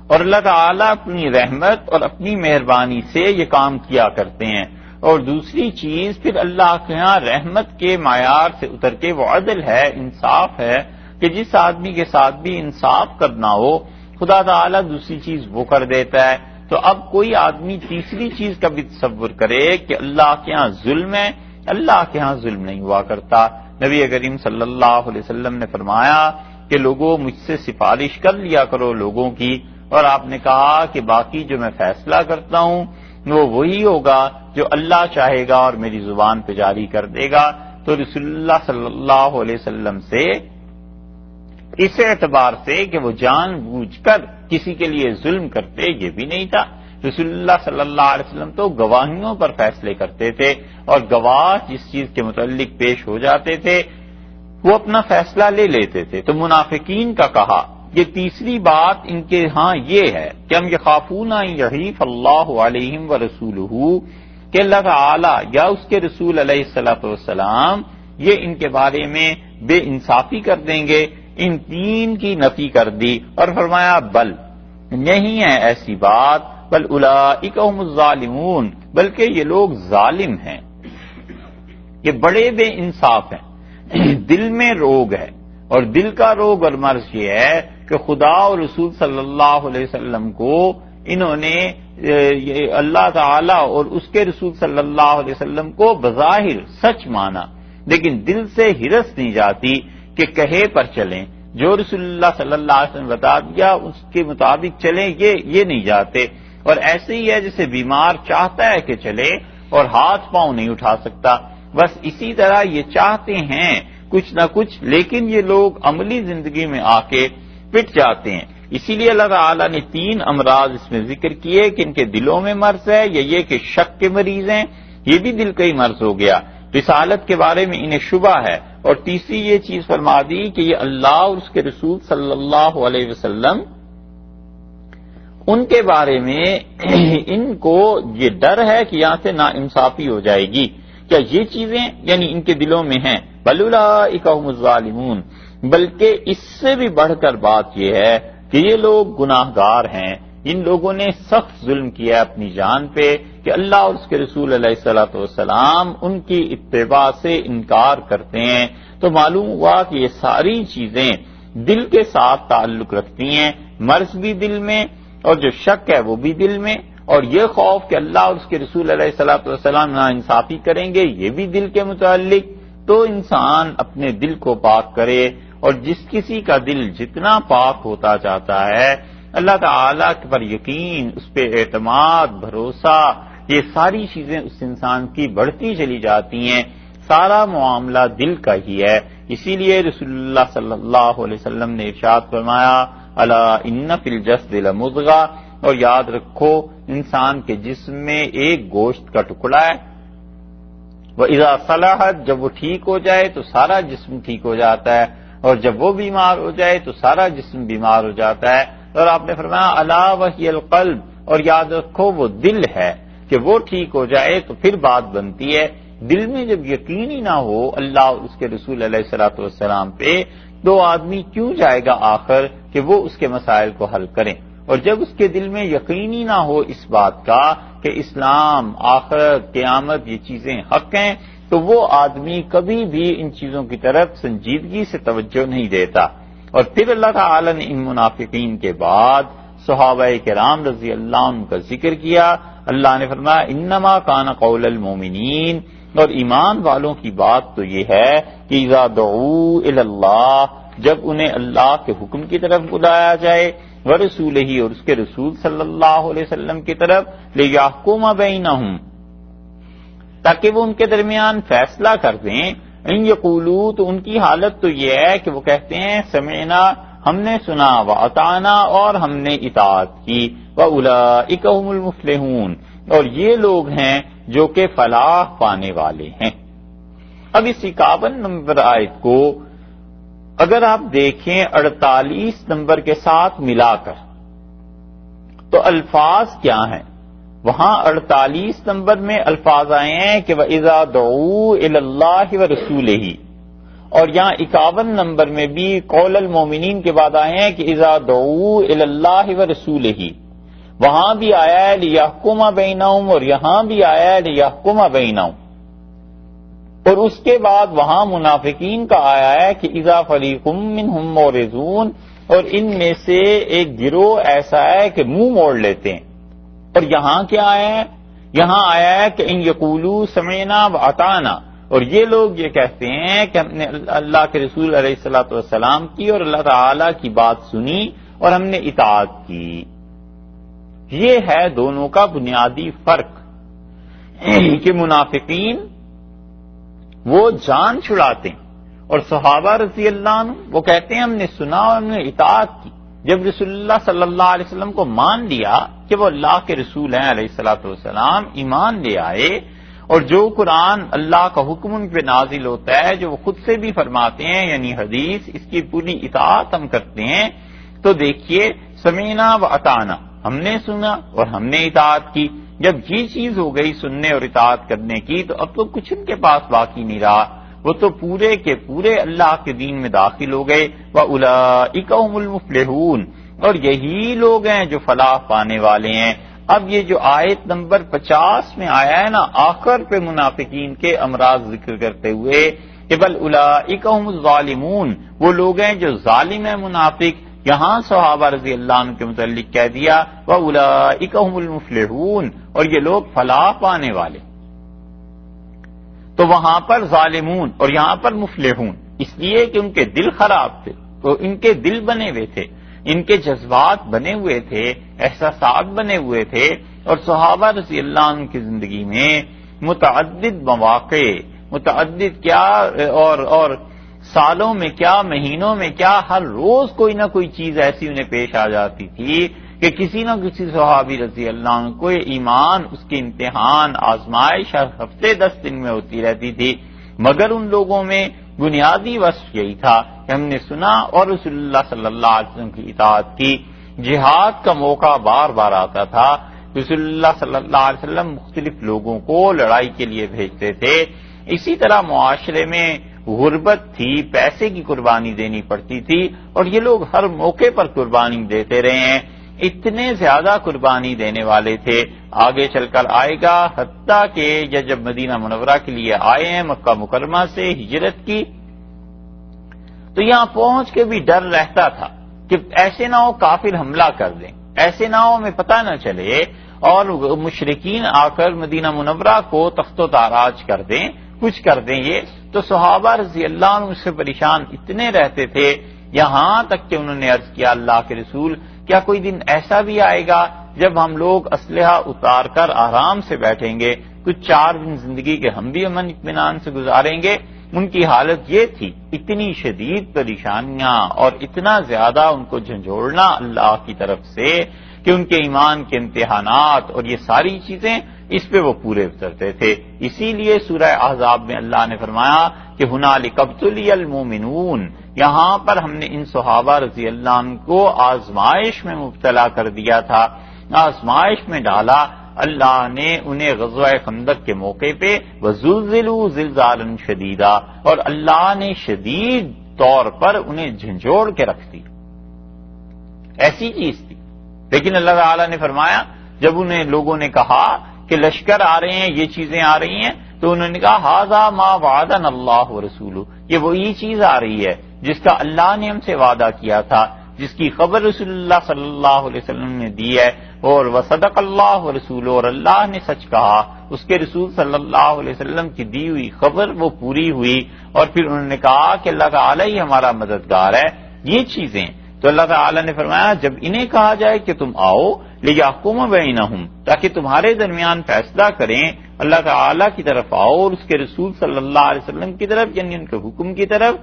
اور اللہ تعالیٰ اپنی رحمت اور اپنی مہربانی سے یہ کام کیا کرتے ہیں۔ اور دوسری چیز پھر اللہ کے ہاں رحمت کے معیار سے اتر کے وہ عدل ہے، انصاف ہے، کہ جس آدمی کے ساتھ بھی انصاف کرنا ہو خدا تعالیٰ دوسری چیز وہ کر دیتا ہے۔ تو اب کوئی آدمی تیسری چیز کا بھی تصور کرے کہ اللہ کے ہاں ظلم ہے، اللہ کے ہاں ظلم نہیں ہوا کرتا۔ نبی کریم صلی اللہ علیہ وسلم نے فرمایا کہ لوگوں مجھ سے سفارش کر لیا کرو لوگوں کی، اور آپ نے کہا کہ باقی جو میں فیصلہ کرتا ہوں وہ وہی ہوگا جو اللہ چاہے گا اور میری زبان پہ جاری کر دے گا۔ تو رسول اللہ صلی اللہ علیہ وسلم سے اس اعتبار سے کہ وہ جان بوجھ کر کسی کے لیے ظلم کرتے یہ بھی نہیں تھا۔ رسول اللہ صلی اللہ علیہ وسلم تو گواہیوں پر فیصلے کرتے تھے، اور گواہ جس چیز کے متعلق پیش ہو جاتے تھے وہ اپنا فیصلہ لے لیتے تھے۔ تو منافقین کا کہا یہ تیسری بات ان کے ہاں یہ ہے کہ ہم یخافون ان یحیف اللہ علیہم ورسولہ، کہ اللہ تعالی یا اس کے رسول علیہ الصلوۃ والسلام یہ ان کے بارے میں بے انصافی کر دیں گے۔ ان تین کی نفی کر دی اور فرمایا بل نہیں ہے ایسی بات، بل اولئک هم الظالمون، بلکہ یہ لوگ ظالم ہیں، یہ بڑے بے انصاف ہیں۔ دل میں روگ ہے، اور دل کا روگ اور مرض یہ ہے کہ خدا اور رسول صلی اللہ علیہ وسلم کو انہوں نے اللہ تعالی اور اس کے رسول صلی اللہ علیہ وسلم کو بظاہر سچ مانا، لیکن دل سے ہرس نہیں جاتی کہ کہے پر چلیں، جو رسول اللہ صلی اللہ علیہ وسلم بتا دیا اس کے مطابق چلیں، یہ نہیں جاتے۔ اور ایسے ہی ہے جیسے بیمار چاہتا ہے کہ چلے اور ہاتھ پاؤں نہیں اٹھا سکتا، بس اسی طرح یہ چاہتے ہیں کچھ نہ کچھ، لیکن یہ لوگ عملی زندگی میں آ کے پٹ جاتے ہیں۔ اسی لیے اللہ تعالیٰ نے تین امراض اس میں ذکر کیے کہ ان کے دلوں میں مرض ہے، یا یہ کہ شک کے مریض ہیں، یہ بھی دل کا ہی مرض ہو گیا، رسالت کے بارے میں انہیں شبہ ہے، اور تیسری یہ چیز فرما دی کہ یہ اللہ اور اس کے رسول صلی اللہ علیہ وسلم ان کے بارے میں ان کو یہ ڈر ہے کہ یہاں سے ناانصافی ہو جائے گی۔ کیا یہ چیزیں یعنی ان کے دلوں میں ہیں؟ بل اولئک هم الظالمون، بلکہ اس سے بھی بڑھ کر بات یہ ہے کہ یہ لوگ گناہ گار ہیں، ان لوگوں نے سخت ظلم کیا اپنی جان پہ کہ اللہ اور اس کے رسول علیہ الصلوۃ والسلام ان کی اتباع سے انکار کرتے ہیں۔ تو معلوم ہوا کہ یہ ساری چیزیں دل کے ساتھ تعلق رکھتی ہیں، مرض بھی دل میں، اور جو شک ہے وہ بھی دل میں، اور یہ خوف کہ اللہ اور اس کے رسول علیہ الصلوۃ والسلام ناانصافی کریں گے یہ بھی دل کے متعلق۔ تو انسان اپنے دل کو پاک کرے، اور جس کسی کا دل جتنا پاک ہوتا جاتا ہے اللہ تعالیٰ پر یقین، اس پہ اعتماد، بھروسہ، یہ ساری چیزیں اس انسان کی بڑھتی چلی جاتی ہیں۔ سارا معاملہ دل کا ہی ہے، اسی لیے رسول اللہ صلی اللہ علیہ وسلم نے ارشاد فرمایا الا ان فی الجسد لمضغہ، اور یاد رکھو انسان کے جسم میں ایک گوشت کا ٹکڑا ہے، وَإِذَا صَلَحَتْ، جب وہ ٹھیک ہو جائے تو سارا جسم ٹھیک ہو جاتا ہے، اور جب وہ بیمار ہو جائے تو سارا جسم بیمار ہو جاتا ہے۔ اور آپ نے فرمایا الا وَهِيَ الْقَلْبُ، اور یاد رکھو وہ دل ہے، کہ وہ ٹھیک ہو جائے تو پھر بات بنتی ہے۔ دل میں جب یقین ہی نہ ہو اللہ اور اس کے رسول علیہ الصلوۃ والسلام پہ، تو آدمی کیوں جائے گا آخر کہ وہ اس کے مسائل کو حل کریں؟ اور جب اس کے دل میں یقین ہی نہ ہو اس بات کا کہ اسلام، آخرت، قیامت یہ چیزیں حق ہیں، تو وہ آدمی کبھی بھی ان چیزوں کی طرف سنجیدگی سے توجہ نہیں دیتا۔ اور پھر اللہ تعالی نے ان منافقین کے بعد صحابہ کرام رضی اللہ عنہ کا ذکر کیا۔ اللہ نے فرمایا انما کان قول المؤمنین، اور ایمان والوں کی بات تو یہ ہے کہ اذا دعوا الی اللہ، جب انہیں اللہ کے حکم کی طرف بلایا جائے، ورسولہ، اور اس کے رسول صلی اللہ علیہ وسلم کی طرف، لیحکم بینہم، تاکہ وہ ان کے درمیان فیصلہ کر دیں، ان یقولوا، تو ان کی حالت تو یہ ہے کہ وہ کہتے ہیں سمعنا، ہم نے سنا، واطعنا، اور ہم نے اطاعت کی، واولئک هم المفلحون، اور یہ لوگ ہیں جو کہ فلاح پانے والے ہیں۔ اب اس 51 نمبر آیت کو اگر آپ دیکھیں 48 نمبر کے ساتھ ملا کر تو الفاظ کیا ہیں؟ وہاں 48 نمبر میں الفاظ آئے ہیں کہ وَإِذَا دُعُوا إِلَى اللَّهِ وَرَسُولِهِ، اور یہاں 51 نمبر میں بھی قول المومنین کے بعد آئے ہیں کہ اذا دعوا الی اللہ ورسولہ، وہاں بھی آیا ہے لیحکم بینہم اور یہاں بھی آیا ہے لیحکم بینہم، اور اس کے بعد وہاں منافقین کا آیا ہے کہ اذا فریق منہم معرضون، اور ان میں سے ایک گروہ ایسا ہے کہ منہ موڑ لیتے ہیں۔ اور یہاں کیا آیا ہے؟ یہاں آیا ہے کہ ان یقولوا سمعنا واطعنا، اور یہ لوگ یہ کہتے ہیں کہ ہم نے اللہ کے رسول علیہ الصلوۃ والسلام کی اور اللہ تعالی کی بات سنی اور ہم نے اطاعت کی۔ یہ ہے دونوں کا بنیادی فرق کہ منافقین وہ جان چھڑاتے ہیں اور صحابہ رضی اللہ عنہ وہ کہتے ہیں ہم نے سنا اور ہم نے اطاعت کی۔ جب رسول اللہ صلی اللہ علیہ وسلم کو مان لیا کہ وہ اللہ کے رسول ہیں علیہ الصلوۃ والسلام، ایمان لے آئے، اور جو قرآن اللہ کا حکم ان پہ نازل ہوتا ہے جو وہ خود سے بھی فرماتے ہیں یعنی حدیث، اس کی پوری اطاعت ہم کرتے ہیں، تو دیکھیے سمعنا و اطعنا، ہم نے سنا اور ہم نے اطاعت کی۔ جب یہ چیز ہو گئی سننے اور اطاعت کرنے کی تو اب تو کچھ ان کے پاس باقی نہیں رہا، وہ تو پورے کے پورے اللہ کے دین میں داخل ہو گئے۔ وَأُولَئِكَ هُمُ الْمُفْلِحُونَ، اور یہی لوگ ہیں جو فلاح پانے والے ہیں۔ اب یہ جو آیت نمبر 50 میں آیا ہے نا، آخر پہ منافقین کے امراض ذکر کرتے ہوئے کہ بل اولئک هم الظالمون، وہ لوگ ہیں جو ظالم ہیں منافق، یہاں صحابہ رضی اللہ عنہ کے متعلق کہہ دیا واولئک هم المفلحون، اور یہ لوگ فلاح پانے والے۔ تو وہاں پر ظالمون اور یہاں پر مفلحون، اس لیے کہ ان کے دل خراب تھے، تو ان کے دل بنے ہوئے تھے، ان کے جذبات بنے ہوئے تھے، احساسات بنے ہوئے تھے، اور صحابہ رضی اللہ عنہ کی زندگی میں متعدد مواقع، متعدد کیا اور سالوں میں کیا، مہینوں میں کیا، ہر روز کوئی نہ کوئی چیز ایسی انہیں پیش آ جاتی تھی کہ کسی نہ کسی صحابی رضی اللہ عنہ کو ایمان، اس کے امتحان، آزمائش ہر ہفتے 10 دن میں ہوتی رہتی تھی، مگر ان لوگوں میں بنیادی وصف یہی تھا کہ ہم نے سنا اور رسول اللہ صلی اللہ علیہ وسلم کی اطاعت کی۔ جہاد کا موقع بار بار آتا تھا، رسول اللہ صلی اللہ علیہ وسلم مختلف لوگوں کو لڑائی کے لیے بھیجتے تھے۔ اسی طرح معاشرے میں غربت تھی، پیسے کی قربانی دینی پڑتی تھی، اور یہ لوگ ہر موقع پر قربانی دیتے رہے ہیں، اتنے زیادہ قربانی دینے والے تھے، آگے چل کر آئے گا، حتیٰ کہ جب مدینہ منورہ کے لیے آئے ہیں مکہ مکرمہ سے ہجرت کی، تو یہاں پہنچ کے بھی ڈر رہتا تھا کہ ایسے نہ ہو کافر حملہ کر دیں، ایسے نہ ہو ہمیں پتہ نہ چلے اور مشرکین آ کر مدینہ منورہ کو تخت و تاراج کر دیں، کچھ کر دیں۔ یہ تو صحابہ رضی اللہ عنہ اس سے پریشان اتنے رہتے تھے، یہاں تک کہ انہوں نے عرض کیا اللہ کے رسول کیا کوئی دن ایسا بھی آئے گا جب ہم لوگ اسلحہ اتار کر آرام سے بیٹھیں گے، کچھ 4 دن زندگی کے ہم بھی امن اطمینان سے گزاریں گے؟ ان کی حالت یہ تھی، اتنی شدید پریشانیاں اور اتنا زیادہ ان کو جھنجھوڑنا اللہ کی طرف سے کہ ان کے ایمان کے امتحانات اور یہ ساری چیزیں اس پہ وہ پورے اترتے تھے۔ اسی لیے سورہ احزاب میں اللہ نے فرمایا کہ ہنالک ابتلی المؤمنون، یہاں پر ہم نے ان صحابہ رضی اللہ عنہ کو آزمائش میں مبتلا کر دیا تھا، آزمائش میں ڈالا۔ اللہ نے انہیں غزوہ خندق کے موقع پہ وزلزلوا زلزالا شدیدا، اور اللہ نے شدید طور پر انہیں جھنجھوڑ کے رکھ دی، ایسی چیز تھی۔ لیکن اللہ تعالیٰ نے فرمایا جب انہیں لوگوں نے کہا کہ لشکر آ رہے ہیں، یہ چیزیں آ رہی ہیں، تو انہوں نے کہا ھذا ما وعدنا اللہ ورسولہ، یہ وہی چیز آ رہی ہے جس کا اللہ نے ہم سے وعدہ کیا تھا، جس کی خبر رسول اللہ صلی اللہ علیہ وسلم نے دی ہے، اور وصدق اللہ ورسولہ، اور اللہ نے سچ کہا، اس کے رسول صلی اللہ علیہ وسلم کی دی ہوئی خبر وہ پوری ہوئی۔ اور پھر انہوں نے کہا کہ اللہ تعالیٰ ہی ہمارا مددگار ہے۔ یہ چیزیں تو اللہ تعالیٰ نے فرمایا جب انہیں کہا جائے کہ تم آؤ لیحکم بینہم، تاکہ تمہارے درمیان فیصلہ کریں، اللہ تعالیٰ کی طرف آؤ اور اس کے رسول صلی اللہ علیہ وسلم کی طرف، یعنی ان کے حکم کی طرف،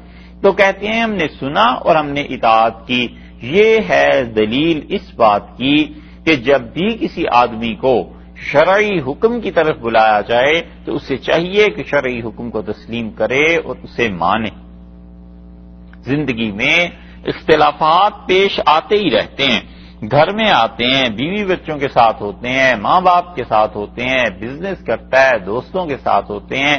تو کہتے ہیں ہم نے سنا اور ہم نے اطاعت کی۔ یہ ہے دلیل اس بات کی کہ جب بھی کسی آدمی کو شرعی حکم کی طرف بلایا جائے تو اسے چاہیے کہ شرعی حکم کو تسلیم کرے اور اسے مانے۔ زندگی میں اختلافات پیش آتے ہی رہتے ہیں، گھر میں آتے ہیں، بیوی بچوں کے ساتھ ہوتے ہیں، ماں باپ کے ساتھ ہوتے ہیں، بزنس کرتا ہے، دوستوں کے ساتھ ہوتے ہیں،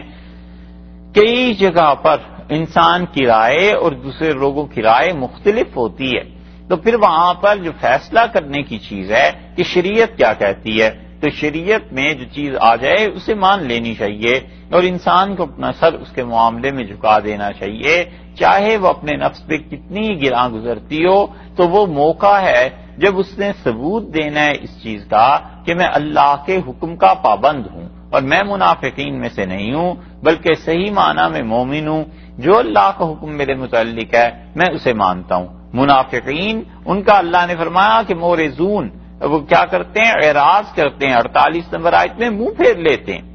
کئی جگہ پر انسان کی رائے اور دوسرے لوگوں کی رائے مختلف ہوتی ہے، تو پھر وہاں پر جو فیصلہ کرنے کی چیز ہے کہ شریعت کیا کہتی ہے، تو شریعت میں جو چیز آ جائے اسے مان لینی چاہیے اور انسان کو اپنا سر اس کے معاملے میں جھکا دینا چاہیے، چاہے وہ اپنے نفس پہ کتنی گراں گزرتی ہو۔ تو وہ موقع ہے جب اس نے ثبوت دینا ہے اس چیز کا کہ میں اللہ کے حکم کا پابند ہوں اور میں منافقین میں سے نہیں ہوں بلکہ صحیح معنی میں مومن ہوں، جو اللہ کا حکم میرے متعلق ہے میں اسے مانتا ہوں۔ منافقین ان کا اللہ نے فرمایا کہ مورزون، وہ کیا کرتے ہیں؟ اعراض کرتے ہیں، 48 نمبر آیت میں منہ پھیر لیتے ہیں،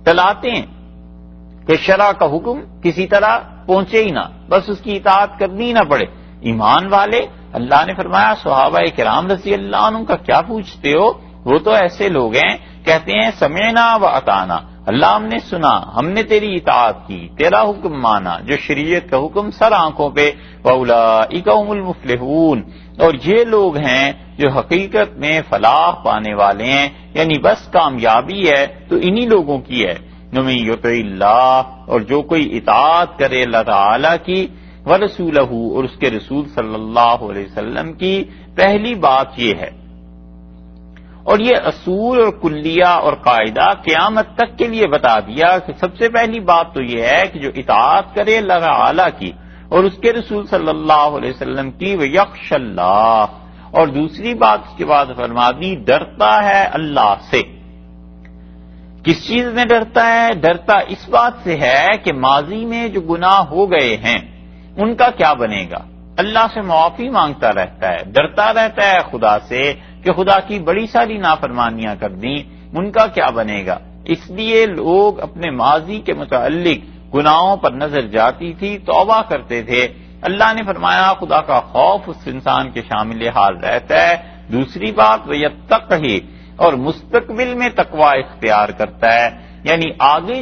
ٹلاتے ہیں کہ شرع کا حکم کسی طرح پہنچے ہی نہ، بس اس کی اطاعت کرنی ہی نہ پڑے۔ ایمان والے، اللہ نے فرمایا صحابہ کرام رضی اللہ عنہ کا کیا پوچھتے ہو، وہ تو ایسے لوگ ہیں کہتے ہیں سمعنا و اطعنا، اللہ ہم نے سنا، ہم نے تیری اطاعت کی، تیرا حکم مانا، جو شریعت کا حکم سر آنکھوں پہ، وَأُولَئِكَ هُمُ الْمُفْلِحُونَ، اور یہ لوگ ہیں جو حقیقت میں فلاح پانے والے ہیں، یعنی بس کامیابی ہے تو انہی لوگوں کی ہے۔ وَمَن يُطِعِ اللَّهَ، اور جو کوئی اطاعت کرے اللہ تعالی کی، وَرَسُولَهُ، اور اس کے رسول صلی اللہ علیہ وسلم کی، پہلی بات یہ ہے، اور یہ اصول اور کلیہ اور قاعدہ قیامت تک کے لیے بتا دیا کہ سب سے پہلی بات تو یہ ہے کہ جو اطاعت کرے اللہ تعالی کی اور اس کے رسول صلی اللہ علیہ وسلم کی، وَيَخْشَ اللَّهَ، اور دوسری بات اس کے بعد فرما دی ڈرتا ہے اللہ سے۔ کس چیز میں ڈرتا ہے؟ ڈرتا اس بات سے ہے کہ ماضی میں جو گناہ ہو گئے ہیں ان کا کیا بنے گا، اللہ سے معافی مانگتا رہتا ہے، ڈرتا رہتا ہے خدا سے کہ خدا کی بڑی ساری نافرمانیاں کر دیں، ان کا کیا بنے گا۔ اس لیے لوگ اپنے ماضی کے متعلق گناہوں پر نظر جاتی تھی، توبہ کرتے تھے۔ اللہ نے فرمایا خدا کا خوف اس انسان کے شامل حال رہتا ہے۔ دوسری بات وَيَتَّقْهِ، اور مستقبل میں تقوی اختیار کرتا ہے، یعنی آگے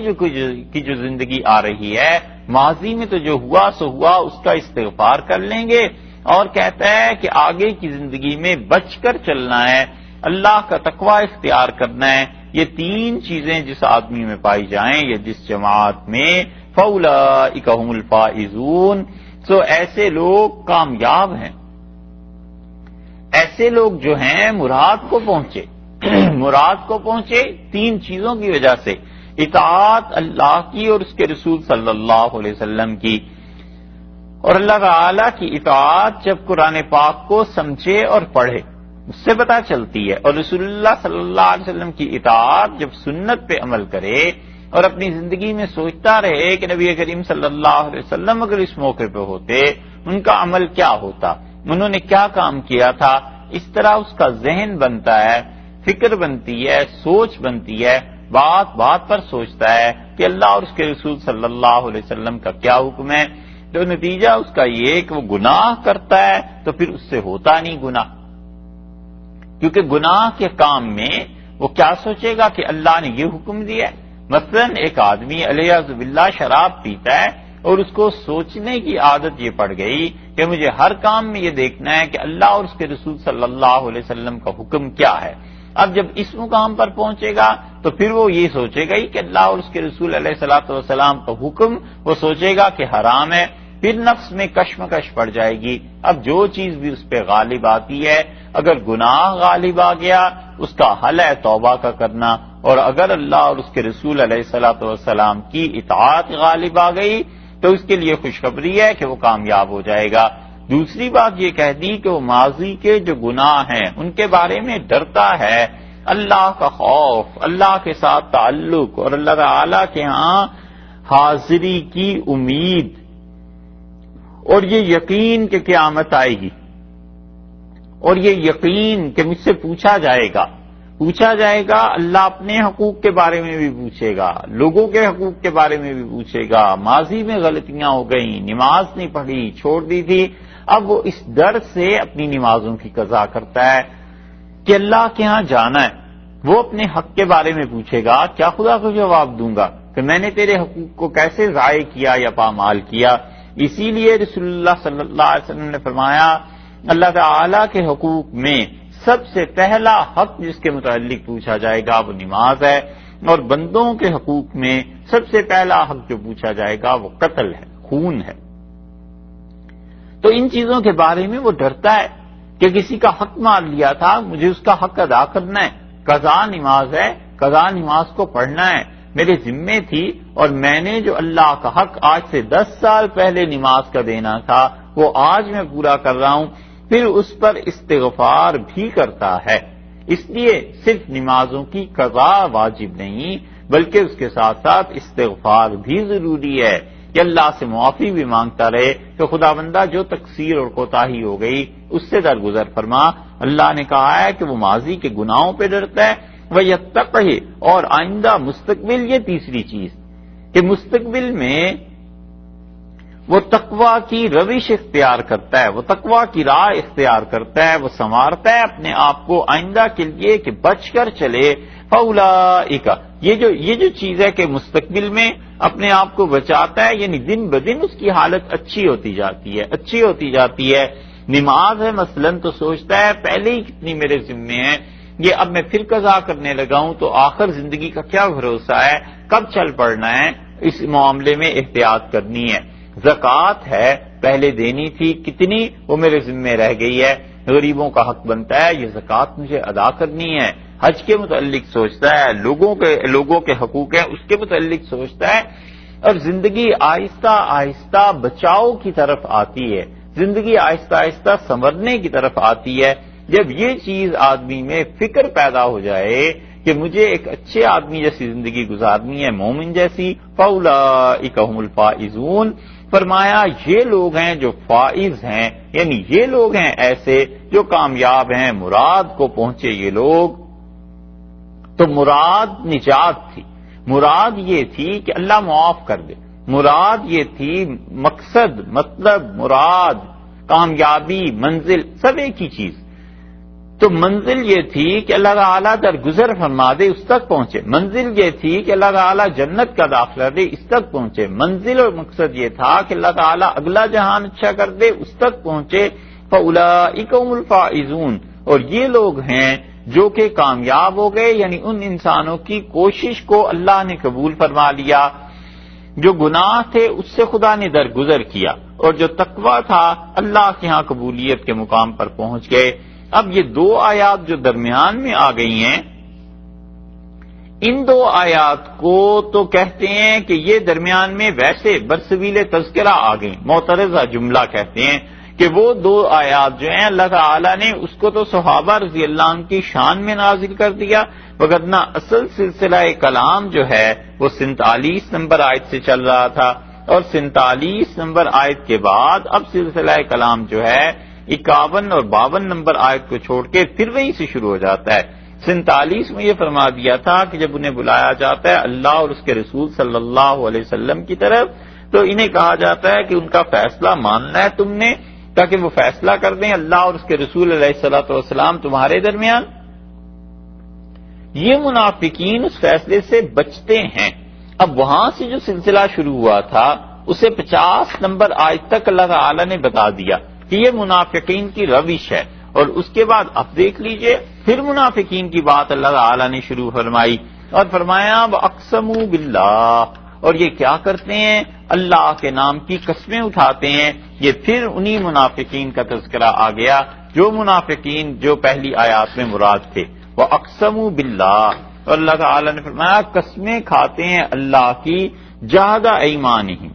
جو زندگی آ رہی ہے، ماضی میں تو جو ہوا سو ہوا، اس کا استغفار کر لیں گے، اور کہتا ہے کہ آگے کی زندگی میں بچ کر چلنا ہے، اللہ کا تقوی اختیار کرنا ہے۔ یہ تین چیزیں جس آدمی میں پائی جائیں یا جس جماعت میں، فَأُولَئِكَ هُمُ الْفَائِزُونَ، سو ایسے لوگ کامیاب ہیں، ایسے لوگ جو ہیں مراد کو پہنچے مراد کو پہنچے تین چیزوں کی وجہ سے، اطاعت اللہ کی اور اس کے رسول صلی اللہ علیہ وسلم کی، اور اللہ تعالی کی اطاعت جب قرآن پاک کو سمجھے اور پڑھے اس سے پتہ چلتی ہے، اور رسول اللہ صلی اللہ علیہ وسلم کی اطاعت جب سنت پہ عمل کرے اور اپنی زندگی میں سوچتا رہے کہ نبی کریم صلی اللہ علیہ وسلم اگر اس موقع پہ ہوتے ان کا عمل کیا ہوتا، انہوں نے کیا کام کیا تھا، اس طرح اس کا ذہن بنتا ہے، فکر بنتی ہے، سوچ بنتی ہے، بات بات پر سوچتا ہے کہ اللہ اور اس کے رسول صلی اللہ علیہ وسلم کا کیا حکم ہے، تو نتیجہ اس کا یہ کہ وہ گناہ کرتا ہے تو پھر اس سے ہوتا نہیں گناہ، کیونکہ گناہ کے کام میں وہ کیا سوچے گا کہ اللہ نے یہ حکم دیا ہے۔ مثلا ایک آدمی علیہ باللہ شراب پیتا ہے اور اس کو سوچنے کی عادت یہ پڑ گئی کہ مجھے ہر کام میں یہ دیکھنا ہے کہ اللہ اور اس کے رسول صلی اللہ علیہ وسلم کا حکم کیا ہے۔ اب جب اس مقام پر پہنچے گا تو پھر وہ یہ سوچے گا ہی کہ اللہ اور اس کے رسول علیہ الصلوۃ والسلام کا حکم وہ سوچے گا کہ حرام ہے، پھر نفس میں کشمکش پڑ جائے گی۔ اب جو چیز بھی اس پہ غالب آتی ہے، اگر گناہ غالب آ گیا اس کا حل ہے توبہ کا کرنا، اور اگر اللہ اور اس کے رسول علیہ الصلوۃ والسلام کی اطاعت غالب آ گئی تو اس کے لیے خوشخبری ہے کہ وہ کامیاب ہو جائے گا۔ دوسری بات یہ کہہ دی کہ وہ ماضی کے جو گناہ ہیں ان کے بارے میں ڈرتا ہے، اللہ کا خوف، اللہ کے ساتھ تعلق اور اللہ تعالی کے ہاں حاضری کی امید، اور یہ یقین کہ قیامت آئے گی، اور یہ یقین کہ مجھ سے پوچھا جائے گا، اللہ اپنے حقوق کے بارے میں بھی پوچھے گا، لوگوں کے حقوق کے بارے میں بھی پوچھے گا، ماضی میں غلطیاں ہو گئیں، نماز نہیں پڑھی، چھوڑ دی تھی، اب وہ اس ڈر سے اپنی نمازوں کی قضا کرتا ہے کہ اللہ کے ہاں جانا ہے، وہ اپنے حق کے بارے میں پوچھے گا، کیا خدا کو جواب دوں گا کہ میں نے تیرے حقوق کو کیسے ضائع کیا یا پامال کیا؟ اسی لیے رسول اللہ صلی اللہ علیہ وسلم نے فرمایا اللہ تعالی کے حقوق میں سب سے پہلا حق جس کے متعلق پوچھا جائے گا وہ نماز ہے، اور بندوں کے حقوق میں سب سے پہلا حق جو پوچھا جائے گا وہ قتل ہے، خون ہے۔ تو ان چیزوں کے بارے میں وہ ڈرتا ہے کہ کسی کا حق مار لیا تھا، مجھے اس کا حق ادا کرنا ہے، قضا نماز ہے، قضا نماز کو پڑھنا ہے، میرے ذمے تھی، اور میں نے جو اللہ کا حق آج سے 10 سال پہلے نماز کا دینا تھا وہ آج میں پورا کر رہا ہوں، پھر اس پر استغفار بھی کرتا ہے۔ اس لیے صرف نمازوں کی قضا واجب نہیں بلکہ اس کے ساتھ ساتھ استغفار بھی ضروری ہے کہ اللہ سے معافی بھی مانگتا رہے کہ خدا بندہ جو تقصیر اور کوتاہی ہو گئی اس سے درگزر فرما۔ اللہ نے کہا ہے کہ وہ ماضی کے گناہوں پہ ڈرتا ہے، وَيَتَّقِهِ، اور آئندہ مستقبل، یہ تیسری چیز کہ مستقبل میں وہ تقوی کی روش اختیار کرتا ہے، وہ تقوی کی راہ اختیار کرتا ہے، وہ سنوارتا ہے اپنے آپ کو آئندہ کے لیے کہ بچ کر چلے۔ فَأُولَئِكَ، یہ جو چیز ہے کہ مستقبل میں اپنے آپ کو بچاتا ہے، یعنی دن بدن اس کی حالت اچھی ہوتی جاتی ہے۔ نماز ہے مثلاً تو سوچتا ہے پہلے ہی کتنی میرے ذمے ہیں، یہ اب میں پھر قضا کرنے لگا ہوں تو آخر زندگی کا کیا بھروسہ ہے، کب چل پڑنا ہے، اس معاملے میں احتیاط کرنی ہے۔ زکوٰۃ ہے پہلے دینی تھی، کتنی وہ میرے ذمے رہ گئی ہے، غریبوں کا حق بنتا ہے، یہ زکوٰۃ مجھے ادا کرنی ہے۔ حج کے متعلق سوچتا ہے، لوگوں کے حقوق ہیں اس کے متعلق سوچتا ہے، اور زندگی آہستہ آہستہ بچاؤ کی طرف آتی ہے، زندگی آہستہ آہستہ سنورنے کی طرف آتی ہے۔ جب یہ چیز آدمی میں فکر پیدا ہو جائے کہ مجھے ایک اچھے آدمی جیسی زندگی گزارنی ہے، مومن جیسی، فَأُولَئِكَ هُمُ الْفَائِزُونَ، فرمایا یہ لوگ ہیں جو فائز ہیں، یعنی یہ لوگ ہیں ایسے جو کامیاب ہیں، مراد کو پہنچے یہ لوگ۔ تو مراد نجات تھی، مراد یہ تھی کہ اللہ معاف کر دے، مراد یہ تھی مقصد، مطلب، مراد، کامیابی، منزل، سب ایک ہی چیز۔ تو منزل یہ تھی کہ اللہ تعالیٰ درگزر فرما دے، اس تک پہنچے، منزل یہ تھی کہ اللہ تعالیٰ جنت کا داخلہ دے، اس تک پہنچے، منزل اور مقصد یہ تھا کہ اللہ تعالیٰ اگلا جہان اچھا کر دے، اس تک پہنچے۔ فَأُولَئِكَ هُمُ الْفَائِزُونَ، اور یہ لوگ ہیں جو کہ کامیاب ہو گئے، یعنی ان انسانوں کی کوشش کو اللہ نے قبول فرما لیا، جو گناہ تھے اس سے خدا نے درگزر کیا، اور جو تقوی تھا اللہ کے ہاں قبولیت کے مقام پر پہنچ گئے۔ اب یہ دو آیات جو درمیان میں آ گئی ہیں، ان دو آیات کو تو کہتے ہیں کہ یہ درمیان میں ویسے برسبیل تذکرہ آ گئی، معترضہ جملہ کہتے ہیں کہ وہ دو آیات جو ہیں اللہ تعالیٰ نے اس کو تو صحابہ رضی اللہ عنہ کی شان میں نازل کر دیا، وگرنہ اصل سلسلہ کلام جو ہے وہ 47 نمبر آیت سے چل رہا تھا، اور 47 نمبر آیت کے بعد اب سلسلہ کلام جو ہے 51 اور 52 نمبر آیت کو چھوڑ کے پھر وہی سے شروع ہو جاتا ہے۔ 47 میں یہ فرما دیا تھا کہ جب انہیں بلایا جاتا ہے اللہ اور اس کے رسول صلی اللہ علیہ وسلم کی طرف، تو انہیں کہا جاتا ہے کہ ان کا فیصلہ ماننا ہے تم نے، تاکہ وہ فیصلہ کر دیں اللہ اور اس کے رسول علیہ الصلوۃ والسلام تمہارے درمیان۔ یہ منافقین اس فیصلے سے بچتے ہیں۔ اب وہاں سے جو سلسلہ شروع ہوا تھا اسے 50 نمبر آیت تک اللہ تعالی نے بتا دیا کہ یہ منافقین کی روش ہے، اور اس کے بعد اب دیکھ لیجئے پھر منافقین کی بات اللہ تعالی نے شروع فرمائی، اور فرمایا وَأَقْسَمُوا بِاللَّهِ، اور یہ کیا کرتے ہیں، اللہ کے نام کی قسمیں اٹھاتے ہیں۔ یہ پھر انہی منافقین کا تذکرہ آ گیا جو منافقین جو پہلی آیات میں مراد تھے، وَأَقْسَمُوا بِاللَّهِ، اور اللہ تعالی نے فرمایا قسمیں کھاتے ہیں اللہ کی، جَهْدَ أَيْمَانِهِمْ،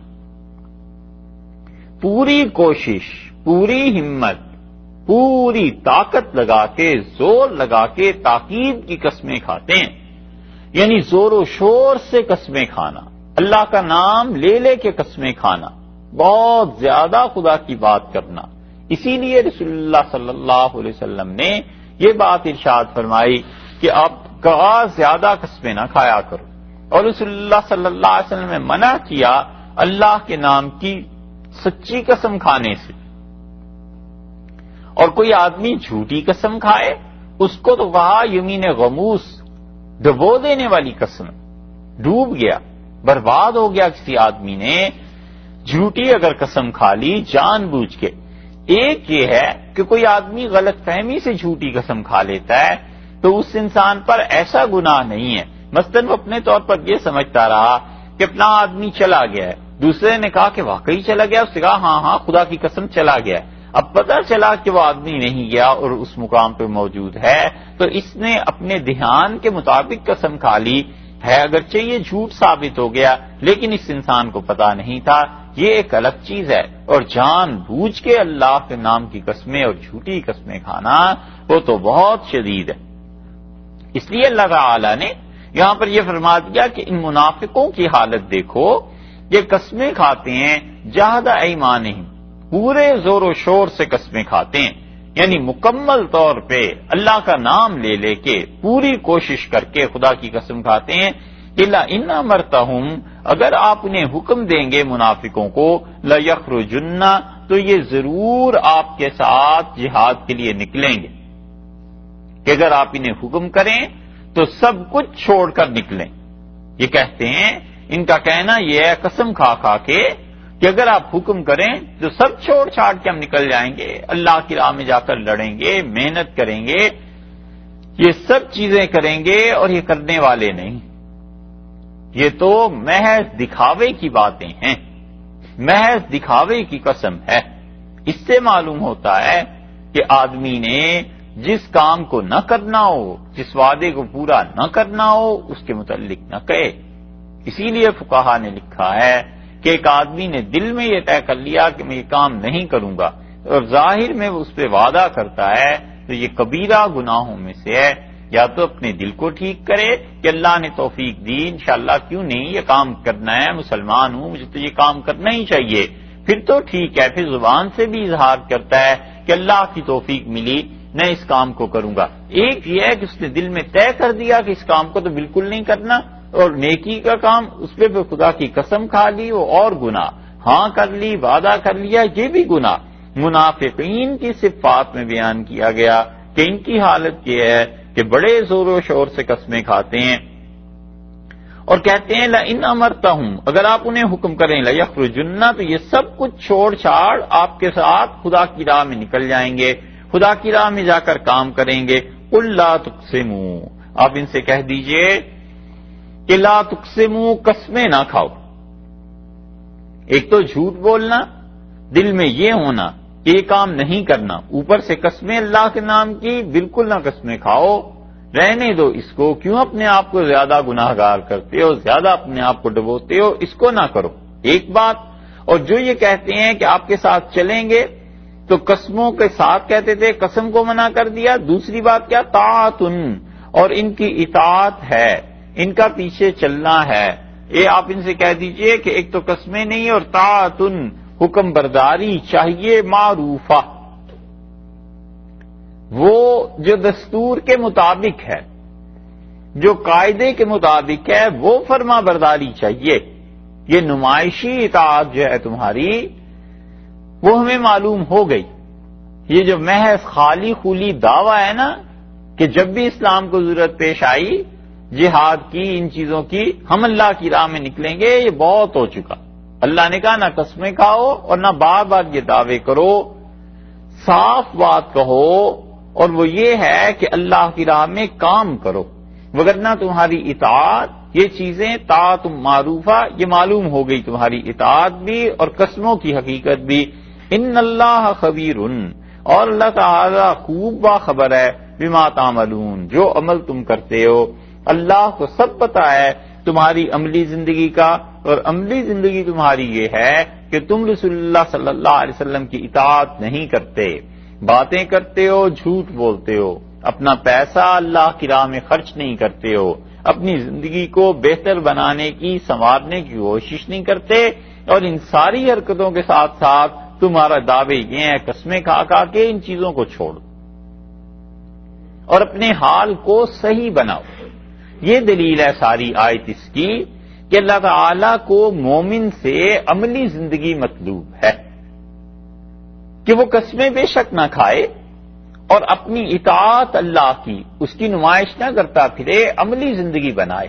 پوری کوشش، پوری ہمت، پوری طاقت لگا کے، زور لگا کے تاکید کی قسمیں کھاتے ہیں، یعنی زور و شور سے قسمیں کھانا، اللہ کا نام لے لے کے قسمیں کھانا، بہت زیادہ خدا کی بات کرنا۔ اسی لیے رسول اللہ صلی اللہ علیہ وسلم نے یہ بات ارشاد فرمائی کہ آپ کا زیادہ قسمیں نہ کھایا کرو، اور رسول اللہ صلی اللہ علیہ وسلم نے منع کیا اللہ کے نام کی سچی قسم کھانے سے۔ اور کوئی آدمی جھوٹی قسم کھائے اس کو تو کہا یمین غموس، ڈبو دینے والی قسم، ڈوب گیا، برباد ہو گیا کسی آدمی نے جھوٹی اگر قسم کھا لی جان بوجھ کے۔ ایک یہ ہے کہ کوئی آدمی غلط فہمی سے جھوٹی قسم کھا لیتا ہے تو اس انسان پر ایسا گناہ نہیں ہے، مثلاً وہ اپنے طور پر یہ سمجھتا رہا کہ اپنا آدمی چلا گیا ہے، دوسرے نے کہا کہ واقعی چلا گیا، اس نے کہا ہاں ہاں خدا کی قسم چلا گیا، اب پتہ چلا کہ وہ آدمی نہیں گیا اور اس مقام پہ موجود ہے، تو اس نے اپنے دھیان کے مطابق قسم کھا لی ہے، اگرچہ یہ جھوٹ ثابت ہو گیا لیکن اس انسان کو پتا نہیں تھا، یہ ایک الگ چیز ہے۔ اور جان بوجھ کے اللہ کے نام کی قسمیں اور جھوٹی قسمیں کھانا وہ تو بہت شدید ہے۔ اس لیے اللہ تعالی نے یہاں پر یہ فرما دیا کہ ان منافقوں کی حالت دیکھو، یہ قسمیں کھاتے ہیں جہد ایمانہم، پورے زور و شور سے قسمیں کھاتے ہیں، یعنی مکمل طور پہ اللہ کا نام لے لے کے پوری کوشش کر کے خدا کی قسم کھاتے ہیں الا ان امرتہم، اگر آپ انہیں حکم دیں گے منافقوں کو لیخرجن، تو یہ ضرور آپ کے ساتھ جہاد کے لیے نکلیں گے، کہ اگر آپ انہیں حکم کریں تو سب کچھ چھوڑ کر نکلیں۔ یہ کہتے ہیں، ان کا کہنا یہ ہے قسم کھا کھا کے کہ اگر آپ حکم کریں تو سب چھوڑ چھاڑ کے ہم نکل جائیں گے، اللہ کی راہ میں جا کر لڑیں گے، محنت کریں گے، یہ سب چیزیں کریں گے، اور یہ کرنے والے نہیں۔ یہ تو محض دکھاوے کی باتیں ہیں، محض دکھاوے کی قسم ہے۔ اس سے معلوم ہوتا ہے کہ آدمی نے جس کام کو نہ کرنا ہو، جس وعدے کو پورا نہ کرنا ہو، اس کے متعلق نہ کہے۔ اسی لیے فقہا نے لکھا ہے کہ ایک آدمی نے دل میں یہ طے کر لیا کہ میں یہ کام نہیں کروں گا، اور ظاہر میں وہ اس پہ وعدہ کرتا ہے، تو یہ کبیرہ گناہوں میں سے ہے۔ یا تو اپنے دل کو ٹھیک کرے کہ اللہ نے توفیق دی، انشاءاللہ کیوں نہیں، یہ کام کرنا ہے، مسلمان ہوں، مجھے تو یہ کام کرنا ہی چاہیے، پھر تو ٹھیک ہے، پھر زبان سے بھی اظہار کرتا ہے کہ اللہ کی توفیق ملی میں اس کام کو کروں گا۔ ایک یہ ہے کہ اس نے دل میں طے کر دیا کہ اس کام کو تو بالکل نہیں کرنا، اور نیکی کا کام اس پہ خدا کی قسم کھا لی، وہ اور گناہ، ہاں کر لی، وعدہ کر لیا، یہ بھی گناہ۔ منافقین کی صفات میں بیان کیا گیا کہ ان کی حالت یہ ہے کہ بڑے زور و شور سے قسمیں کھاتے ہیں اور کہتے ہیں لئن امرتہم، اگر آپ انہیں حکم کریں لیخرجن، تو یہ سب کچھ چھوڑ چھاڑ آپ کے ساتھ خدا کی راہ میں نکل جائیں گے، خدا کی راہ میں جا کر کام کریں گے۔ قل لا تقسموا، آپ ان سے کہہ دیجئے کہ لا تقسموا، قسمیں نہ کھاؤ۔ ایک تو جھوٹ بولنا، دل میں یہ ہونا کہ یہ کام نہیں کرنا، اوپر سے قسمیں اللہ کے نام کی، بالکل نہ قسمیں کھاؤ، رہنے دو اس کو، کیوں اپنے آپ کو زیادہ گناہ گار کرتے ہو، زیادہ اپنے آپ کو ڈبوتے ہو، اس کو نہ کرو، ایک بات۔ اور جو یہ کہتے ہیں کہ آپ کے ساتھ چلیں گے تو قسموں کے ساتھ کہتے تھے، قسم کو منع کر دیا۔ دوسری بات کیا؟ طاعتن، اور ان کی اطاعت ہے، ان کا پیچھے چلنا ہے۔ یہ آپ ان سے کہہ دیجئے کہ ایک تو قسمیں نہیں، اور طاعتن، حکم برداری چاہیے، معروفہ، وہ جو دستور کے مطابق ہے، جو قاعدے کے مطابق ہے، وہ فرما برداری چاہیے۔ یہ نمائشی اطاعت جو ہے تمہاری، وہ ہمیں معلوم ہو گئی۔ یہ جو محض خالی خولی دعویٰ ہے نا کہ جب بھی اسلام کو ضرورت پیش آئی جہاد کی، ان چیزوں کی، ہم اللہ کی راہ میں نکلیں گے، یہ بہت ہو چکا۔ اللہ نے کہا نہ قسمیں کھاؤ اور نہ بار بار یہ دعوے کرو، صاف بات کہو، اور وہ یہ ہے کہ اللہ کی راہ میں کام کرو، وگرنہ تمہاری اطاعت، یہ چیزیں طاعت معروفہ، یہ معلوم ہو گئی تمہاری اطاعت بھی اور قسموں کی حقیقت بھی۔ ان اللہ خبیر، اور اللہ تعالی خوب باخبر ہے، بما تعملون، جو عمل تم کرتے ہو، اللہ کو سب پتہ ہے تمہاری عملی زندگی کا، اور عملی زندگی تمہاری یہ ہے کہ تم رسول اللہ صلی اللہ علیہ وسلم کی اطاعت نہیں کرتے، باتیں کرتے ہو، جھوٹ بولتے ہو، اپنا پیسہ اللہ کی راہ میں خرچ نہیں کرتے ہو، اپنی زندگی کو بہتر بنانے کی، سنوارنے کی کوشش نہیں کرتے، اور ان ساری حرکتوں کے ساتھ ساتھ تمہارا دعوے یہ ہے قسمیں کھا کھا کے ان چیزوں کو چھوڑو اور اپنے حال کو صحیح بناؤ۔ یہ دلیل ہے ساری آیت اس کی کہ اللہ تعالی کو مومن سے عملی زندگی مطلوب ہے، کہ وہ قسمیں بے شک نہ کھائے اور اپنی اطاعت اللہ کی اس کی نمائش نہ کرتا پھرے، عملی زندگی بنائے.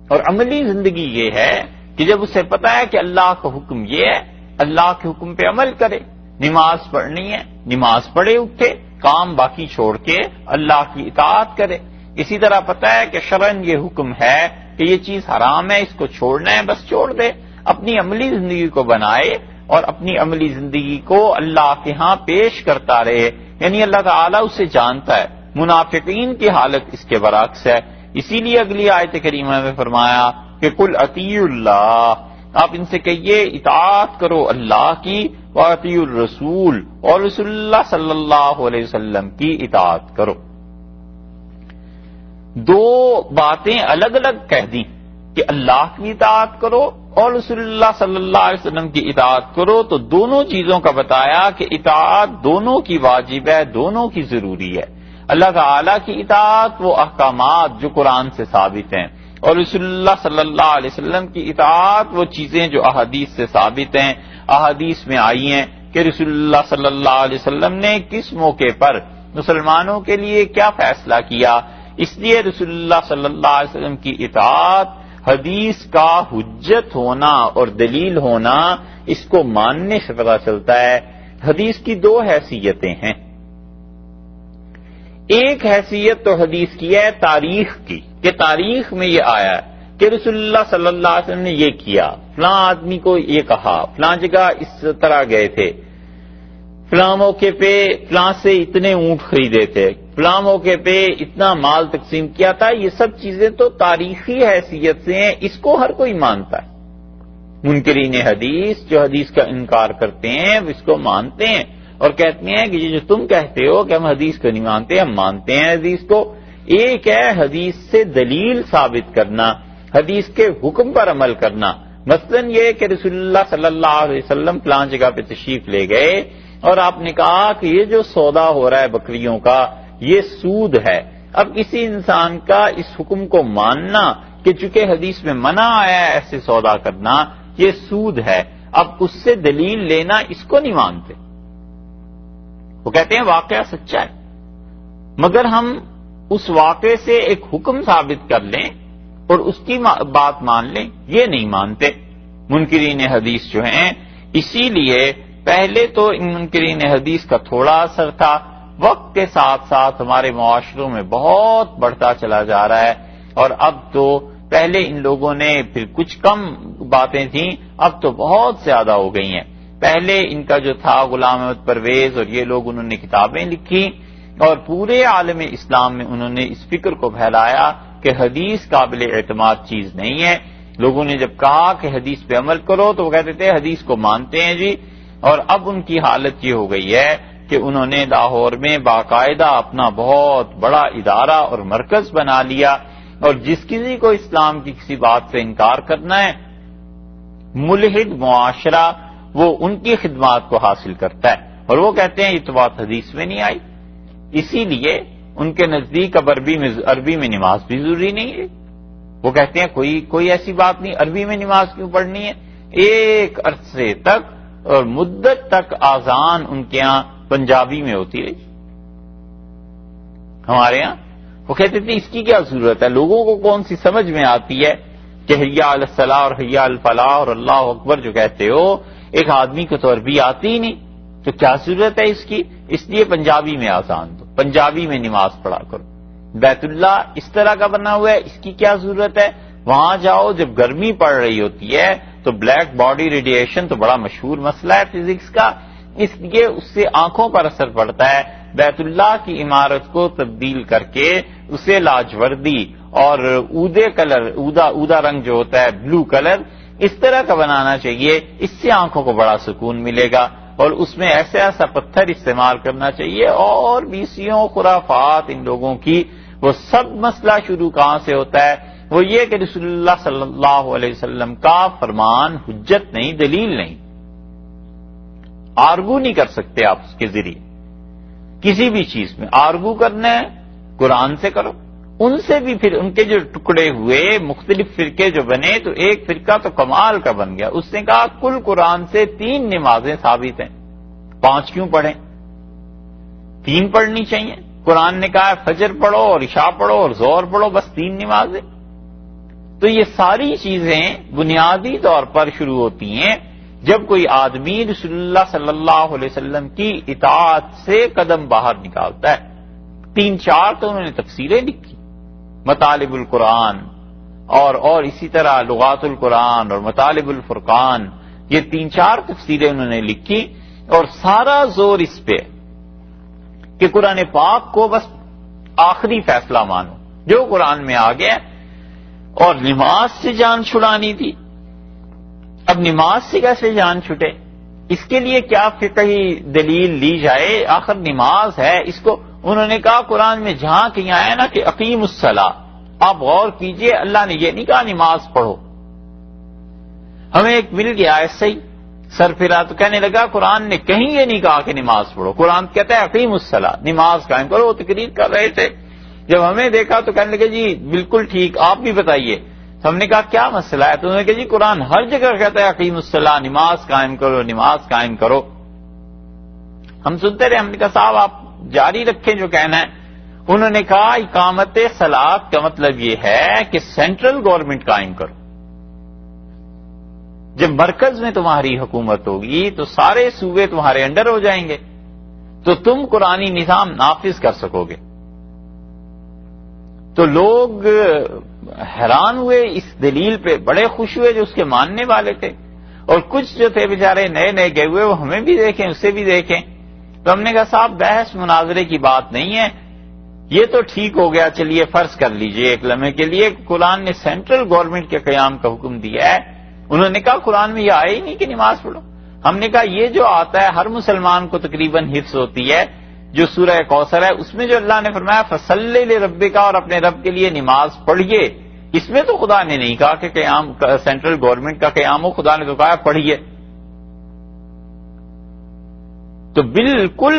اور عملی زندگی یہ ہے کہ جب اسے پتا ہے کہ اللہ کا حکم یہ ہے، اللہ کے حکم پہ عمل کرے. نماز پڑھنی ہے، نماز پڑھے، اٹھے، کام باقی چھوڑ کے اللہ کی اطاعت کرے. اسی طرح پتا ہے کہ شرعاً یہ حکم ہے کہ یہ چیز حرام ہے، اس کو چھوڑنا ہے، بس چھوڑ دے. اپنی عملی زندگی کو بنائے اور اپنی عملی زندگی کو اللہ کے ہاں پیش کرتا رہے. یعنی اللہ تعالیٰ اسے جانتا ہے. منافقین کی حالت اس کے برعکس ہے. اسی لیے اگلی آیت کریمہ میں فرمایا کہ قل اطیعوا اللہ، آپ ان سے کہیے اطاعت کرو اللہ کی، واطیعوا الرسول، اور رسول اللہ صلی اللہ علیہ وسلم کی اطاعت کرو. دو باتیں الگ الگ کہہ دیں کہ اللہ کی اطاعت کرو اور رسول اللہ صلی اللہ علیہ وسلم کی اطاعت کرو، تو دونوں چیزوں کا بتایا کہ اطاعت دونوں کی واجب ہے، دونوں کی ضروری ہے. اللہ تعالی کی اطاعت وہ احکامات جو قرآن سے ثابت ہیں، اور رسول اللہ صلی اللہ علیہ وسلم کی اطاعت وہ چیزیں جو احادیث سے ثابت ہیں. احادیث میں آئی ہیں کہ رسول اللہ صلی اللہ علیہ وسلم نے کس موقع پر مسلمانوں کے لیے کیا فیصلہ کیا. اس لیے رسول اللہ صلی اللہ علیہ وسلم کی اطاعت حدیث کا حجت ہونا اور دلیل ہونا، اس کو ماننے سے پتہ چلتا ہے. حدیث کی دو حیثیتیں ہیں. ایک حیثیت تو حدیث کی ہے تاریخ کی، کہ تاریخ میں یہ آیا ہے کہ رسول اللہ صلی اللہ علیہ وسلم نے یہ کیا، فلاں آدمی کو یہ کہا، فلاں جگہ اس طرح گئے تھے، فلاں موقع پہ فلاں سے اتنے اونٹ خریدے تھے، فلاں موقع پہ اتنا مال تقسیم کیا تھا. یہ سب چیزیں تو تاریخی حیثیت سے ہیں، اس کو ہر کوئی مانتا ہے. منکرین حدیث جو حدیث کا انکار کرتے ہیں وہ اس کو مانتے ہیں اور کہتے ہیں کہ یہ جو تم کہتے ہو کہ ہم حدیث کو نہیں مانتے، ہم مانتے ہیں حدیث کو. ایک ہے حدیث سے دلیل ثابت کرنا، حدیث کے حکم پر عمل کرنا. مثلا یہ کہ رسول اللہ صلی اللہ علیہ وسلم فلاں جگہ پہ تشریف لے گئے اور آپ نے کہا کہ یہ جو سودا ہو رہا ہے بکریوں کا یہ سود ہے. اب کسی انسان کا اس حکم کو ماننا کہ چونکہ حدیث میں منع آیا ہے ایسے سودا کرنا، یہ سود ہے، اب اس سے دلیل لینا اس کو نہیں مانتے. وہ کہتے ہیں واقعہ سچا ہے، مگر ہم اس واقعے سے ایک حکم ثابت کر لیں اور اس کی بات مان لیں، یہ نہیں مانتے منکرین حدیث جو ہیں. اسی لیے پہلے تو ان منکرین حدیث کا تھوڑا اثر تھا، وقت کے ساتھ ساتھ ہمارے معاشروں میں بہت بڑھتا چلا جا رہا ہے. اور اب تو پہلے ان لوگوں نے پھر کچھ کم باتیں تھیں، اب تو بہت زیادہ ہو گئی ہیں. پہلے ان کا جو تھا غلام احمد پرویز اور یہ لوگ، انہوں نے کتابیں لکھی اور پورے عالم اسلام میں انہوں نے اس فکر کو پھیلایا کہ حدیث قابل اعتماد چیز نہیں ہے. لوگوں نے جب کہا کہ حدیث پہ عمل کرو تو وہ کہتے تھے حدیث کو مانتے ہیں جی. اور اب ان کی حالت یہ ہو گئی ہے کہ انہوں نے لاہور میں باقاعدہ اپنا بہت بڑا ادارہ اور مرکز بنا لیا، اور جس کسی کو اسلام کی کسی بات سے انکار کرنا ہے، ملحد معاشرہ وہ ان کی خدمات کو حاصل کرتا ہے اور وہ کہتے ہیں یہ تو بات حدیث میں نہیں آئی. اسی لیے ان کے نزدیک اب عربی میں نماز بھی ضروری نہیں ہے. وہ کہتے ہیں کوئی ایسی بات نہیں، عربی میں نماز کیوں پڑھنی ہے. ایک عرصے تک اور مدت تک آذان ان کے ہاں پنجابی میں ہوتی رہی. ہمارے ہاں وہ کہتے تھے اس کی کیا ضرورت ہے، لوگوں کو کون سی سمجھ میں آتی ہے کہ حی علی الصلاۃ اور حی علی الفلاح اور اللہ اکبر جو کہتے ہو، ایک آدمی کو تو عربی آتی ہی نہیں، تو کیا ضرورت ہے اس کی. اس لیے پنجابی میں آذان دو، پنجابی میں نماز پڑھا کرو. بیت اللہ اس طرح کا بنا ہوا ہے، اس کی کیا ضرورت ہے. وہاں جاؤ جب گرمی پڑ رہی ہوتی ہے تو بلیک باڈی ریڈیشن تو بڑا مشہور مسئلہ ہے فزکس کا، اس لیے اس سے آنکھوں پر اثر پڑتا ہے. بیت اللہ کی عمارت کو تبدیل کر کے اسے لاجوردی اور اودا رنگ جو ہوتا ہے بلو کلر، اس طرح کا بنانا چاہیے. اس سے آنکھوں کو بڑا سکون ملے گا. اور اس میں ایسا پتھر استعمال کرنا چاہیے. اور بیسیوں خرافات ان لوگوں کی. وہ سب مسئلہ شروع کہاں سے ہوتا ہے؟ وہ یہ کہ رسول اللہ صلی اللہ علیہ وسلم کا فرمان حجت نہیں، دلیل نہیں. آرگو نہیں کر سکتے آپ اس کے ذریعے کسی بھی چیز میں. آرگو کرنا ہے قرآن سے کرو. ان سے بھی پھر ان کے جو ٹکڑے ہوئے مختلف فرقے جو بنے تو ایک فرقہ تو کمال کا بن گیا. اس نے کہا کل قرآن سے 3 نمازیں ثابت ہیں، 5 کیوں پڑھیں؟ 3 پڑھنی چاہیے. قرآن نے کہا فجر پڑھو اور عشاء پڑھو اور ظہر پڑھو، بس 3 نمازیں. تو یہ ساری چیزیں بنیادی طور پر شروع ہوتی ہیں جب کوئی آدمی رسول اللہ صلی اللہ علیہ وسلم کی اطاعت سے قدم باہر نکالتا ہے. 3-4 تو انہوں نے تفسیریں لکھی، مطالب القرآن اور اسی طرح لغات القرآن اور مطالب الفرقان، یہ 3-4 تفسیریں انہوں نے لکھی، اور سارا زور اس پہ کہ قرآن پاک کو بس آخری فیصلہ مانو جو قرآن میں آ گیا. اور نماز سے جان چھڑانی تھی. اب نماز سے کیسے جان چھٹے؟ اس کے لیے کیا فقہی دلیل لی جائے؟ آخر نماز ہے. اس کو انہوں نے کہا قرآن میں جہاں کہیں آیا نا کہ اقیم الصلاۃ، آپ غور کیجئے، اللہ نے یہ نہیں کہا نماز پڑھو. ہمیں ایک مل گیا ایسے ہی سر پھرا تو کہنے لگا قرآن نے کہیں یہ نہیں کہا کہ نماز پڑھو، قرآن کہتا ہے اقیم الصلاۃ، نماز قائم کرو. وہ تقریر کر رہے تھے، جب ہمیں دیکھا تو کہنے لگے جی بالکل ٹھیک، آپ بھی بتائیے. ہم نے کہا کیا مسئلہ ہے؟ تو انہوں نے کہا جی قرآن ہر جگہ کہتا ہے اقیم الصلاۃ، نماز قائم کرو، نماز قائم کرو. ہم سنتے رہے. ہم نے کہا صاحب آپ جاری رکھیں جو کہنا ہے. انہوں نے کہا اقامت صلاۃ کا مطلب یہ ہے کہ سینٹرل گورنمنٹ قائم کرو. جب مرکز میں تمہاری حکومت ہوگی تو سارے صوبے تمہارے انڈر ہو جائیں گے، تو تم قرآنی نظام نافذ کر سکو گے. تو لوگ حیران ہوئے اس دلیل پہ، بڑے خوش ہوئے جو اس کے ماننے والے تھے، اور کچھ جو تھے بیچارے نئے نئے گئے ہوئے وہ ہمیں بھی دیکھیں اسے بھی دیکھیں. تو ہم نے کہا صاحب بحث مناظرے کی بات نہیں ہے، یہ تو ٹھیک ہو گیا، چلیے فرض کر لیجئے ایک لمحے کے لیے قرآن نے سینٹرل گورنمنٹ کے قیام کا حکم دیا ہے. انہوں نے کہا قرآن میں یہ آیا ہی نہیں کہ نماز پڑھو. ہم نے کہا یہ جو آتا ہے ہر مسلمان کو تقریباً حفظ ہوتی ہے، جو سورہ کوثر ہے اس میں جو اللہ نے فرمایا فصلی لربک، اور اپنے رب کے لیے نماز پڑھیے، اس میں تو خدا نے نہیں کہا کہ قیام سینٹرل گورنمنٹ کا قیام ہو، خدا نے تو کہا پڑھیے. تو بالکل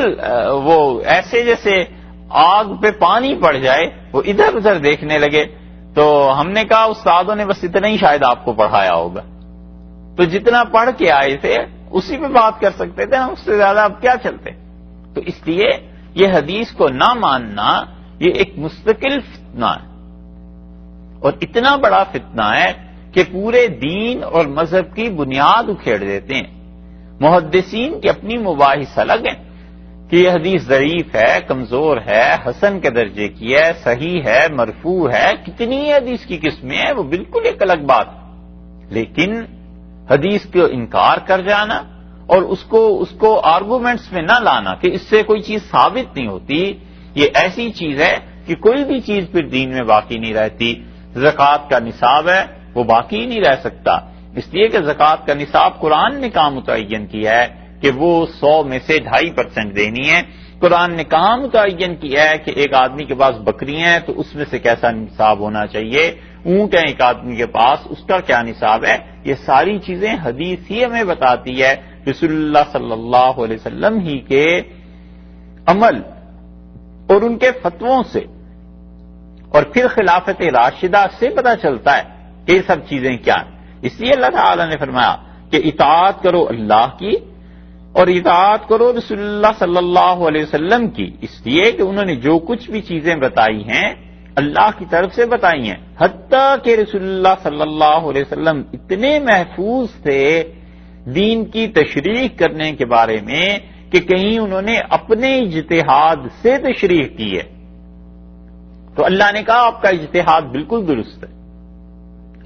وہ ایسے جیسے آگ پہ پانی پڑ جائے، وہ ادھر ادھر دیکھنے لگے. تو ہم نے کہا استادوں نے بس اتنا ہی شاید آپ کو پڑھایا ہوگا، تو جتنا پڑھ کے آئے تھے اسی پہ بات کر سکتے تھے، ہم اس سے زیادہ اب کیا چلتے. تو اس لیے یہ حدیث کو نہ ماننا یہ ایک مستقل فتنہ ہے، اور اتنا بڑا فتنہ ہے کہ پورے دین اور مذہب کی بنیاد اکھیڑ دیتے ہیں. محدثین کی اپنی مباحث الگ ہیں کہ یہ حدیث ضعیف ہے، کمزور ہے، حسن کے درجے کی ہے، صحیح ہے، مرفوع ہے، کتنی حدیث کی قسمیں ہیں، وہ بالکل ایک الگ بات. لیکن حدیث کو انکار کر جانا اور اس کو آرگومنٹس میں نہ لانا کہ اس سے کوئی چیز ثابت نہیں ہوتی، یہ ایسی چیز ہے کہ کوئی بھی چیز پھر دین میں باقی نہیں رہتی. زکوٰۃ کا نصاب ہے وہ باقی نہیں رہ سکتا، اس لیے کہ زکوٰۃ کا نصاب قرآن نے کہاں متعین کیا ہے کہ وہ 100 میں سے 2.5% دینی ہے. قرآن نے کہاں متعین کیا ہے کہ ایک آدمی کے پاس بکریاں ہیں تو اس میں سے کیسا نصاب ہونا چاہیے، اونٹ ہے ایک آدمی کے پاس اس کا کیا نصاب ہے. یہ ساری چیزیں حدیث ہی ہمیں بتاتی ہے، رسول اللہ صلی اللہ علیہ وسلم ہی کے عمل اور ان کے فتووں سے، اور پھر خلافت راشدہ سے پتہ چلتا ہے کہ یہ سب چیزیں کیا ہیں. اس لیے اللہ تعالی نے فرمایا کہ اطاعت کرو اللہ کی اور اطاعت کرو رسول اللہ صلی اللہ علیہ وسلم کی، اس لیے کہ انہوں نے جو کچھ بھی چیزیں بتائی ہیں اللہ کی طرف سے بتائی ہیں. حتیٰ کہ رسول اللہ صلی اللہ علیہ وسلم اتنے محفوظ تھے دین کی تشریح کرنے کے بارے میں کہ کہیں انہوں نے اپنے اجتہاد سے تشریح کی ہے تو اللہ نے کہا آپ کا اجتہاد بالکل درست ہے.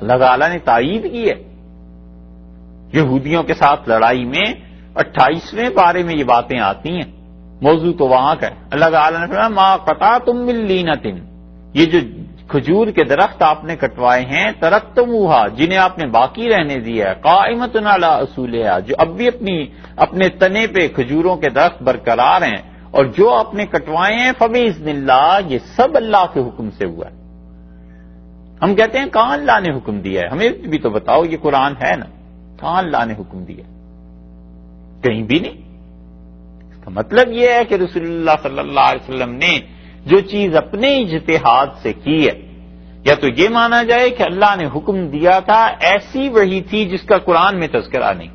اللہ تعالیٰ نے تائید کی ہے. یہودیوں کے ساتھ لڑائی میں 28ویں پارے میں یہ باتیں آتی ہیں، موضوع تو وہاں کا ہے. اللہ تعالیٰ نے فرمایا ما قطعتم من لینۃ، یہ جو کھجور کے درخت آپ نے کٹوائے ہیں، ترکتموہا، جنہیں آپ نے باقی رہنے دیا ہے، قائمۃ علی اصولہا، جو اب بھی اپنے تنے پہ کھجوروں کے درخت برقرار ہیں، اور جو آپ نے کٹوائے ہیں فباذن اللہ، یہ سب اللہ کے حکم سے ہوا ہے. ہم کہتے ہیں کہاں اللہ نے حکم دیا ہے؟ ہمیں بھی تو بتاؤ، یہ قرآن ہے نا، کہاں اللہ نے حکم دیا؟ کہیں بھی نہیں. اس کا مطلب یہ ہے کہ رسول اللہ صلی اللہ علیہ وسلم نے جو چیز اپنے اجتہاد سے کی ہے، یا تو یہ مانا جائے کہ اللہ نے حکم دیا تھا، ایسی وحی تھی جس کا قرآن میں تذکرہ نہیں،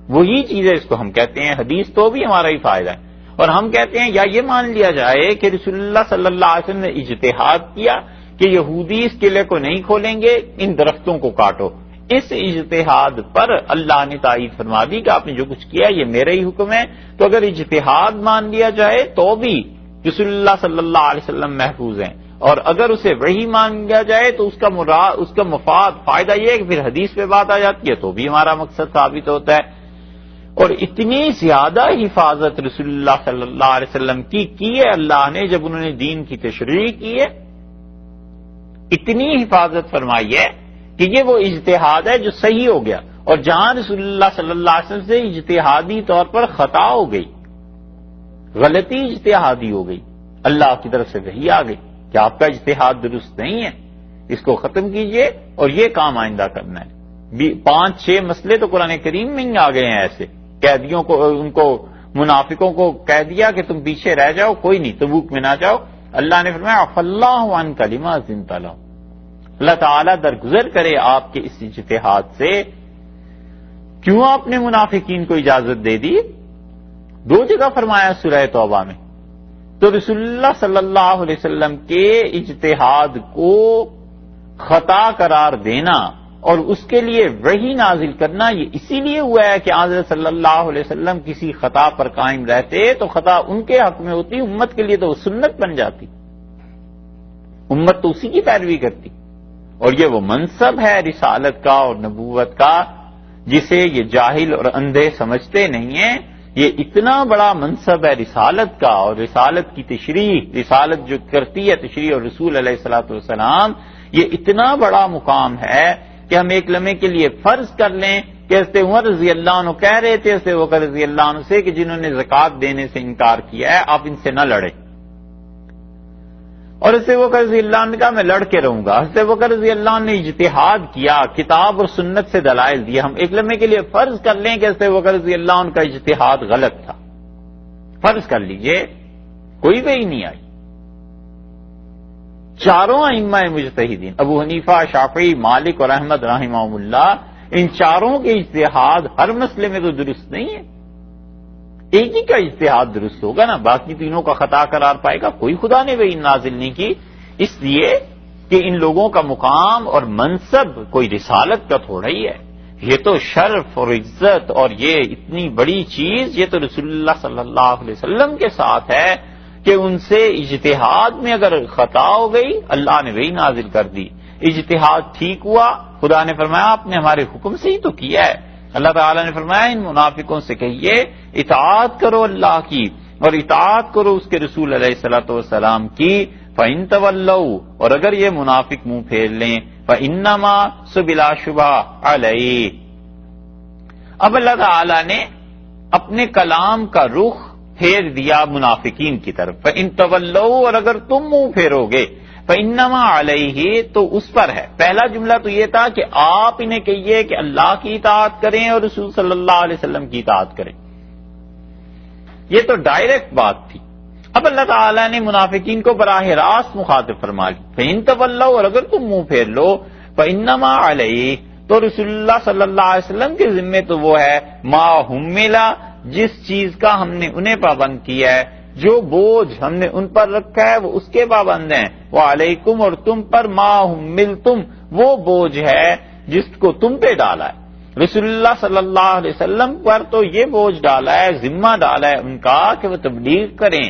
وہی چیز ہے، اس کو ہم کہتے ہیں حدیث. تو بھی ہمارا ہی فائدہ ہے. اور ہم کہتے ہیں یا یہ مان لیا جائے کہ رسول اللہ صلی اللہ علیہ وسلم نے اجتہاد کیا کہ یہودی اس قلعے کو نہیں کھولیں گے، ان درختوں کو کاٹو، اس اجتہاد پر اللہ نے تائید فرما دی کہ آپ نے جو کچھ کیا یہ میرا ہی حکم ہے۔ تو اگر اجتہاد مان لیا جائے تو بھی رسول اللہ صلی اللہ علیہ وسلم محفوظ ہیں، اور اگر اسے وہی مان لیا جائے تو اس کا مفاد فائدہ یہ ہے کہ پھر حدیث پہ بات آ جاتی ہے تو بھی ہمارا مقصد ثابت ہوتا ہے۔ اور اتنی زیادہ حفاظت رسول اللہ صلی اللہ علیہ وسلم کی ہے اللہ نے جب انہوں نے دین کی تشریح کی ہے، اتنی حفاظت فرمائی ہے کہ یہ وہ اجتہاد ہے جو صحیح ہو گیا، اور جہاں رسول اللہ صلی اللہ علیہ وسلم سے اجتہادی طور پر خطا ہو گئی، غلطی اجتہادی ہو گئی، اللہ کی طرف سے وحی آ گئی کہ آپ کا اجتہاد درست نہیں ہے، اس کو ختم کیجئے اور یہ کام آئندہ کرنا ہے۔ 5-6 مسئلے تو قرآن کریم میں ہی آ گئے ہیں ایسے، قیدیوں کو، ان کو منافقوں کو کہہ دیا کہ تم پیچھے رہ جاؤ، کوئی نہیں، تبوک میں نہ جاؤ، اللہ نے فرمایا عفا اللہ عنک لما اذنت لهم، اللہ تعالیٰ درگزر کرے آپ کے اس اجتہاد سے، کیوں آپ نے منافقین کو اجازت دے دی؟ 2 جگہ فرمایا سورہ توبہ میں۔ تو رسول اللہ صلی اللہ علیہ وسلم کے اجتہاد کو خطا قرار دینا اور اس کے لیے وحی نازل کرنا یہ اسی لیے ہوا ہے کہ حضرت صلی اللہ علیہ وسلم کسی خطا پر قائم رہتے تو خطا ان کے حق میں ہوتی، امت کے لیے تو وہ سنت بن جاتی، امت تو اسی کی پیروی کرتی۔ اور یہ وہ منصب ہے رسالت کا اور نبوت کا جسے یہ جاہل اور اندھے سمجھتے نہیں ہیں۔ یہ اتنا بڑا منصب ہے رسالت کا، اور رسالت کی تشریح، رسالت جو کرتی ہے تشریح اور رسول علیہ الصلوۃ والسلام، یہ اتنا بڑا مقام ہے کہ ہم ایک لمحے کے لیے فرض کر لیں کہ حضرت عمر رضی اللہ عنہ کہہ رہے تھے حضرت بکر رضی اللہ عنہ سے کہ جنہوں نے زکوٰۃ دینے سے انکار کیا ہے آپ ان سے نہ لڑیں، اور حضرت بکر رضی اللہ عنہ نے کہا میں لڑ کے رہوں گا۔ حضرت بکر رضی اللہ عنہ نے اجتہاد کیا، کتاب اور سنت سے دلائل دیے، ہم ایک لمحے کے لیے فرض کر لیں کہ حضرت بکر رضی اللہ عنہ کا اجتہاد غلط تھا، فرض کر لیجئے، کوئی وہی نہیں آئی، چاروں ائمہ مجتہدین ابو حنیفہ، شافعی، مالک اور احمد رحمہم اللہ، ان چاروں کے اجتہاد ہر مسئلے میں تو درست نہیں ہے، ایک ہی کا اجتہاد درست ہوگا نا، باقی تینوں کا خطا قرار پائے گا، کوئی خدا نے وہی نازل نہیں کی، اس لیے کہ ان لوگوں کا مقام اور منصب کوئی رسالت کا تھوڑا ہی ہے، یہ تو شرف اور عزت اور یہ اتنی بڑی چیز یہ تو رسول اللہ صلی اللہ علیہ وسلم کے ساتھ ہے کہ ان سے اجتہاد میں اگر خطا ہو گئی اللہ نے وہی نازل کر دی، اجتہاد ٹھیک ہوا خدا نے فرمایا آپ نے ہمارے حکم سے ہی تو کیا ہے، اللہ تعالیٰ نے فرمایا ان منافقوں سے کہیے اطاعت کرو اللہ کی اور اطاعت کرو اس کے رسول علیہ الصلوۃ والسلام کی، فَإِن تَوَلَّوْا، اور اگر یہ منافق منہ پھیر لیں فَإِنَّمَا بلا شبہ علیہ۔ اب اللہ تعالیٰ نے اپنے کلام کا رخ پھیر دیا منافقین کی طرف، فَإِن تَوَلَّوْا، اور اگر تم منہ پھیرو گے فَإِنَّمَا عَلَيْهِ، تو اس پر ہے۔ پہلا جملہ تو یہ تھا کہ آپ انہیں کہیے کہ اللہ کی اطاعت کریں اور رسول صلی اللہ علیہ وسلم کی اطاعت کریں، یہ تو ڈائریکٹ بات تھی۔ اب اللہ تعالیٰ نے منافقین کو براہ راست مخاطب فرما لی، فَإِن تَوَلَّوْا، اور اگر تم منہ پھیر لو فَإِنَّمَا عَلَيْهِ، تو رسول اللہ صلی اللہ علیہ وسلم کے ذمے تو وہ ہے ما حُمِّلَ، جس چیز کا ہم نے انہیں پابند کیا ہے، جو بوجھ ہم نے ان پر رکھا ہے وہ اس کے پابند ہیں، وعلیکم، اور تم پر ما حملتم، وہ بوجھ ہے جس کو تم پہ ڈالا ہے۔ رسول اللہ صلی اللہ علیہ وسلم پر تو یہ بوجھ ڈالا ہے، ذمہ ڈالا ہے ان کا کہ وہ تبلیغ کریں،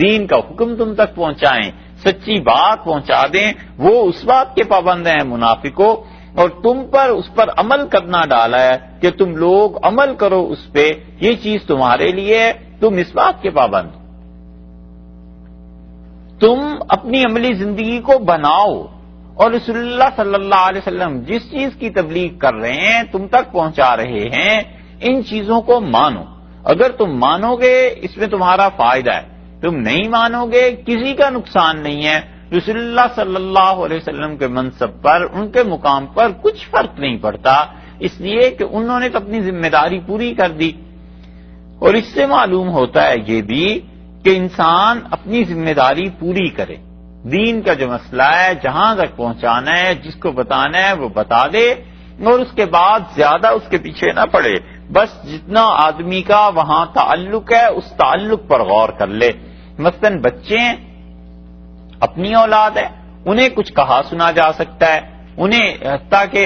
دین کا حکم تم تک پہنچائیں، سچی بات پہنچا دیں، وہ اس بات کے پابند ہیں منافقوں، اور تم پر اس پر عمل کرنا ڈالا ہے کہ تم لوگ عمل کرو اس پہ، یہ چیز تمہارے لیے ہے، تم اس بات کے پابند، تم اپنی عملی زندگی کو بناؤ، اور رسول اللہ صلی اللہ علیہ وسلم جس چیز کی تبلیغ کر رہے ہیں تم تک پہنچا رہے ہیں، ان چیزوں کو مانو، اگر تم مانو گے اس میں تمہارا فائدہ ہے، تم نہیں مانو گے کسی کا نقصان نہیں ہے، رسول اللہ صلی اللہ علیہ وسلم کے منصب پر، ان کے مقام پر کچھ فرق نہیں پڑتا، اس لیے کہ انہوں نے تو اپنی ذمہ داری پوری کر دی۔ اور اس سے معلوم ہوتا ہے یہ بھی کہ انسان اپنی ذمہ داری پوری کرے، دین کا جو مسئلہ ہے جہاں تک پہنچانا ہے، جس کو بتانا ہے وہ بتا دے، اور اس کے بعد زیادہ اس کے پیچھے نہ پڑے، بس جتنا آدمی کا وہاں تعلق ہے اس تعلق پر غور کر لے. مثلاً بچے ہیں، اپنی اولاد ہے، انہیں کچھ کہا سنا جا سکتا ہے، انہیں تاکہ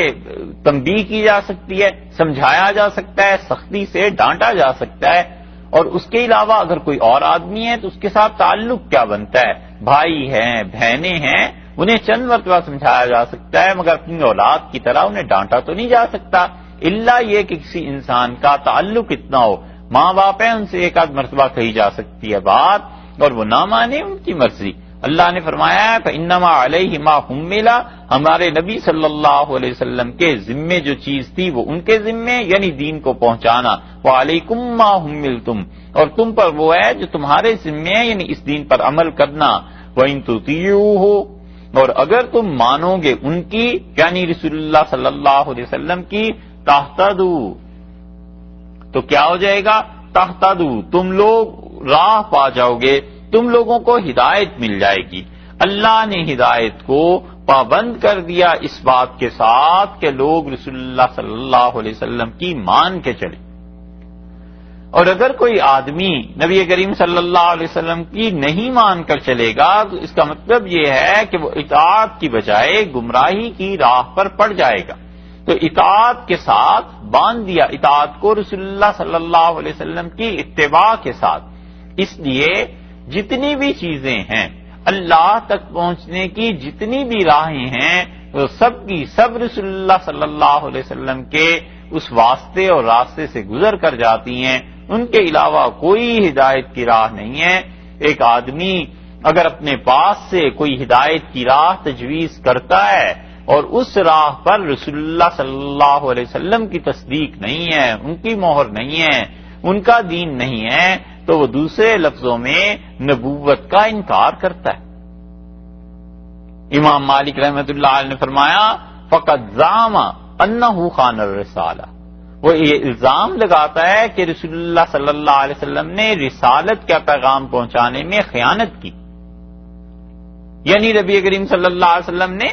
تنبیہ کی جا سکتی ہے، سمجھایا جا سکتا ہے، سختی سے ڈانٹا جا سکتا ہے. اور اس کے علاوہ اگر کوئی اور آدمی ہے تو اس کے ساتھ تعلق کیا بنتا ہے، بھائی ہیں، بہنیں ہیں، انہیں چند مرتبہ سمجھایا جا سکتا ہے، مگر اپنی اولاد کی طرح انہیں ڈانٹا تو نہیں جا سکتا، الا یہ کہ کسی انسان کا تعلق اتنا ہو. ماں باپ ہیں، ان سے ایک آدھ مرتبہ کہی جا سکتی ہے بات، اور وہ نہ مانے ان کی مرضی. اللہ نے فرمایا ہے فَإِنَّمَا عَلَيْهِ مَا حُمِّلَ، ہمارے نبی صلی اللہ علیہ وسلم کے ذمے جو چیز تھی وہ ان کے ذمے، یعنی دین کو پہنچانا. وَعَلَيْكُمْ مَا حُمِّلْتُمْ، اور تم پر وہ ہے جو تمہارے ذمے ہے، یعنی اس دین پر عمل کرنا. وَإِن تُطِيعُوهُ، اور اگر تم مانو گے ان کی، یعنی رسول اللہ صلی اللہ علیہ وسلم کی، تَهْتَدُوا، تو کیا ہو جائے گا؟ تَهْتَدُوا، تم لوگ راہ پا جاؤ گے، تم لوگوں کو ہدایت مل جائے گی. اللہ نے ہدایت کو پابند کر دیا اس بات کے ساتھ کہ لوگ رسول اللہ صلی اللہ علیہ وسلم کی مان کے چلے. اور اگر کوئی آدمی نبی کریم صلی اللہ علیہ وسلم کی نہیں مان کر چلے گا تو اس کا مطلب یہ ہے کہ وہ اطاعت کی بجائے گمراہی کی راہ پر پڑ جائے گا. تو اطاعت کے ساتھ باندھ دیا، اطاعت کو رسول اللہ صلی اللہ علیہ وسلم کی اتباع کے ساتھ. اس لیے جتنی بھی چیزیں ہیں، اللہ تک پہنچنے کی جتنی بھی راہیں ہیں، وہ سب کی سب رسول اللہ صلی اللہ علیہ وسلم کے اس واسطے اور راستے سے گزر کر جاتی ہیں. ان کے علاوہ کوئی ہدایت کی راہ نہیں ہے. ایک آدمی اگر اپنے پاس سے کوئی ہدایت کی راہ تجویز کرتا ہے اور اس راہ پر رسول اللہ صلی اللہ علیہ وسلم کی تصدیق نہیں ہے، ان کی مہر نہیں ہے، ان کا دین نہیں ہے، تو وہ دوسرے لفظوں میں نبوت کا انکار کرتا ہے. امام مالک رحمۃ اللہ علیہ نے فرمایا فقد زعم انہ خان الرسالہ، وہ یہ الزام لگاتا ہے کہ رسول اللہ صلی اللہ علیہ وسلم نے رسالت کا پیغام پہنچانے میں خیانت کی. یعنی نبی کریم صلی اللہ علیہ وسلم نے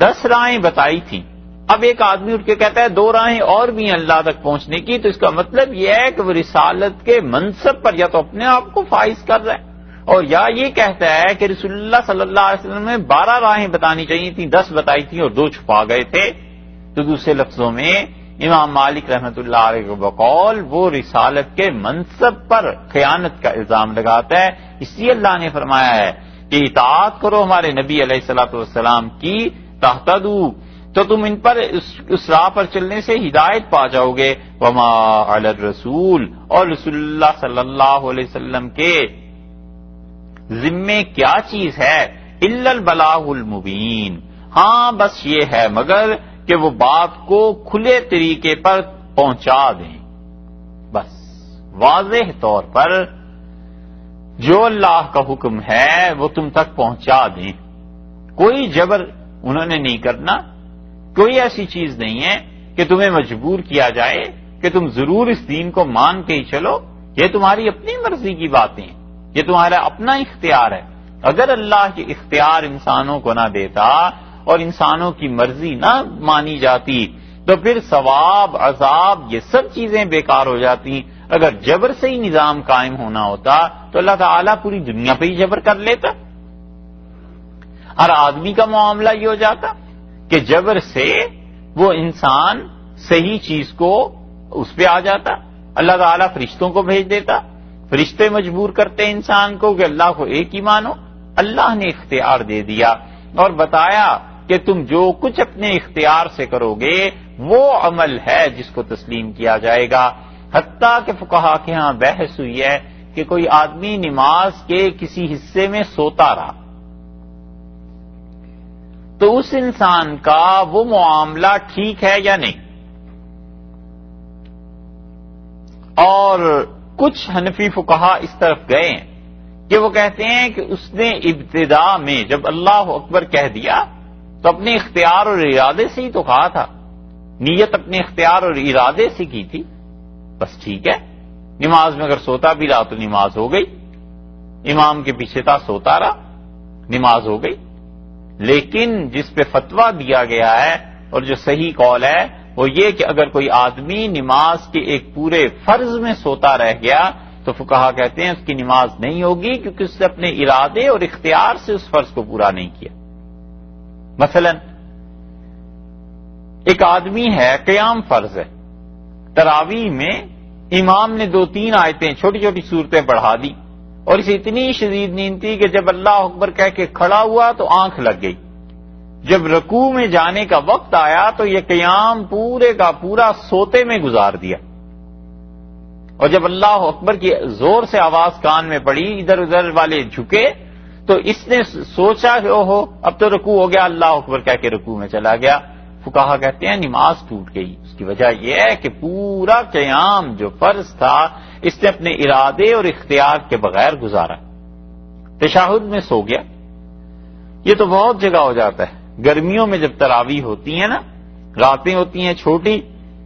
10 راہیں بتائی تھیں، اب ایک آدمی اٹھ کے کہتا ہے 2 راہیں اور بھی ہیں اللہ تک پہنچنے کی، تو اس کا مطلب یہ ہے کہ وہ رسالت کے منصب پر یا تو اپنے آپ کو فائز کر رہا ہے، اور یا یہ کہتا ہے کہ رسول اللہ صلی اللہ علیہ وسلم نے 12 راہیں بتانی چاہیے تھیں، 10 بتائی تھیں اور 2 چھپا گئے تھے. تو دوسرے لفظوں میں امام مالک رحمۃ اللہ علیہ کے بقول وہ رسالت کے منصب پر خیانت کا الزام لگاتا ہے. اس لیے اللہ نے فرمایا ہے کہ اطاعت کرو ہمارے نبی علیہ الصلوۃ والسلام کی، تہتدوا، تو تم ان پر اس راہ پر چلنے سے ہدایت پا جاؤ گے. وما علی الرسول، اور رسول اللہ صلی اللہ علیہ وسلم کے ذمے کیا چیز ہے؟ الا البلاغ المبین، ہاں بس یہ ہے مگر کہ وہ بات کو کھلے طریقے پر پہنچا دیں، بس واضح طور پر جو اللہ کا حکم ہے وہ تم تک پہنچا دیں. کوئی جبر انہوں نے نہیں کرنا، کوئی ایسی چیز نہیں ہے کہ تمہیں مجبور کیا جائے کہ تم ضرور اس دین کو مان کے ہی چلو. یہ تمہاری اپنی مرضی کی باتیں ہیں، یہ تمہارا اپنا اختیار ہے. اگر اللہ کے اختیار انسانوں کو نہ دیتا اور انسانوں کی مرضی نہ مانی جاتی تو پھر ثواب، عذاب، یہ سب چیزیں بیکار ہو جاتی. اگر جبر سے ہی نظام قائم ہونا ہوتا تو اللہ تعالیٰ پوری دنیا پہ ہی جبر کر لیتا. ہر آدمی کا معاملہ یہ ہو جاتا کہ جبر سے وہ انسان صحیح چیز کو اس پہ آ جاتا. اللہ تعالیٰ فرشتوں کو بھیج دیتا، فرشتے مجبور کرتے انسان کو کہ اللہ کو ایک ہی مانو. اللہ نے اختیار دے دیا اور بتایا کہ تم جو کچھ اپنے اختیار سے کرو گے وہ عمل ہے جس کو تسلیم کیا جائے گا. حتیٰ کہ فقہا کے ہاں بحث ہوئی ہے کہ کوئی آدمی نماز کے کسی حصے میں سوتا رہا تو اس انسان کا وہ معاملہ ٹھیک ہے یا نہیں. اور کچھ حنفی فقہا اس طرف گئے ہیں کہ وہ کہتے ہیں کہ اس نے ابتدا میں جب اللہ اکبر کہہ دیا تو اپنے اختیار اور ارادے سے ہی تو کہا تھا، نیت اپنے اختیار اور ارادے سے کی تھی، بس ٹھیک ہے. نماز میں اگر سوتا بھی رہا تو نماز ہو گئی، امام کے پیچھے تھا سوتا رہا، نماز ہو گئی. لیکن جس پہ فتویٰ دیا گیا ہے اور جو صحیح قول ہے وہ یہ کہ اگر کوئی آدمی نماز کے ایک پورے فرض میں سوتا رہ گیا تو فقہا کہتے ہیں اس کی نماز نہیں ہوگی، کیونکہ اس نے اپنے ارادے اور اختیار سے اس فرض کو پورا نہیں کیا۔ مثلا ایک آدمی ہے، قیام فرض ہے، تراویح میں امام نے 2-3 آیتیں چھوٹی چھوٹی صورتیں پڑھا دی اور اسے اتنی شدید نیند تھی کہ جب اللہ اکبر کہہ کے کھڑا ہوا تو آنکھ لگ گئی۔ جب رکوع میں جانے کا وقت آیا تو یہ قیام پورے کا پورا سوتے میں گزار دیا، اور جب اللہ اکبر کی زور سے آواز کان میں پڑی، ادھر ادھر والے جھکے تو اس نے سوچا کہ اوہو اب تو رکوع ہو گیا، اللہ اکبر کہہ کے رکوع میں چلا گیا۔ فقہا کہتے ہیں نماز ٹوٹ گئی۔ اس کی وجہ یہ ہے کہ پورا قیام جو فرض تھا اس نے اپنے ارادے اور اختیار کے بغیر گزارا۔ تشہد میں سو گیا، یہ تو بہت جگہ ہو جاتا ہے۔ گرمیوں میں جب تراویح ہوتی ہیں نا، راتیں ہوتی ہیں چھوٹی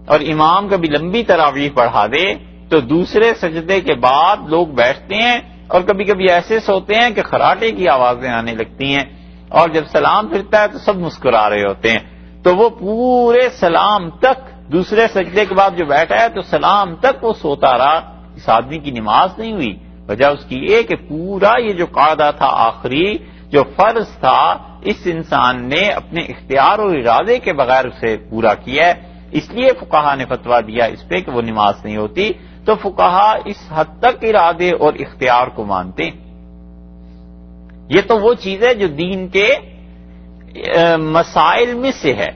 اور امام کبھی لمبی تراویح پڑھا دے تو دوسرے سجدے کے بعد لوگ بیٹھتے ہیں اور کبھی کبھی ایسے سوتے ہیں کہ خراٹے کی آوازیں آنے لگتی ہیں، اور جب سلام پھرتا ہے تو سب مسکرا رہے ہوتے ہیں، تو وہ پورے سلام تک، دوسرے سجدے کے بعد جو بیٹھا ہے تو سلام تک وہ سوتا رہا۔ اس آدمی کی نماز نہیں ہوئی۔ وجہ اس کی یہ کہ پورا یہ جو قاعدہ تھا آخری جو فرض تھا اس انسان نے اپنے اختیار اور ارادے کے بغیر اسے پورا کیا ہے، اس لیے فقہا نے فتویٰ دیا اس پہ کہ وہ نماز نہیں ہوتی۔ تو فقہا اس حد تک ارادے اور اختیار کو مانتے ہیں۔ یہ تو وہ چیز ہے جو دین کے مسائل میں سے ہے،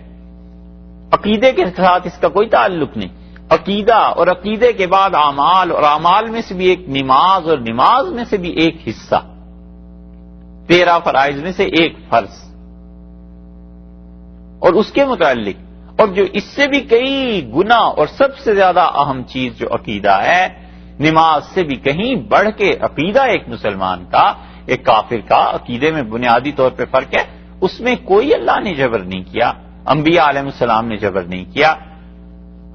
عقیدے کے ساتھ اس کا کوئی تعلق نہیں۔ عقیدہ اور عقیدے کے بعد اعمال، اور اعمال میں سے بھی ایک نماز، اور نماز میں سے بھی ایک حصہ، 13 فرائض میں سے ایک فرض، اور اس کے متعلق اور جو اس سے بھی کئی گنا اور سب سے زیادہ اہم چیز جو عقیدہ ہے، نماز سے بھی کہیں بڑھ کے عقیدہ ایک مسلمان کا ایک کافر کا عقیدے میں بنیادی طور پہ فرق ہے۔ اس میں کوئی اللہ نے جبر نہیں کیا، انبیاء علیہ السلام نے جبر نہیں کیا،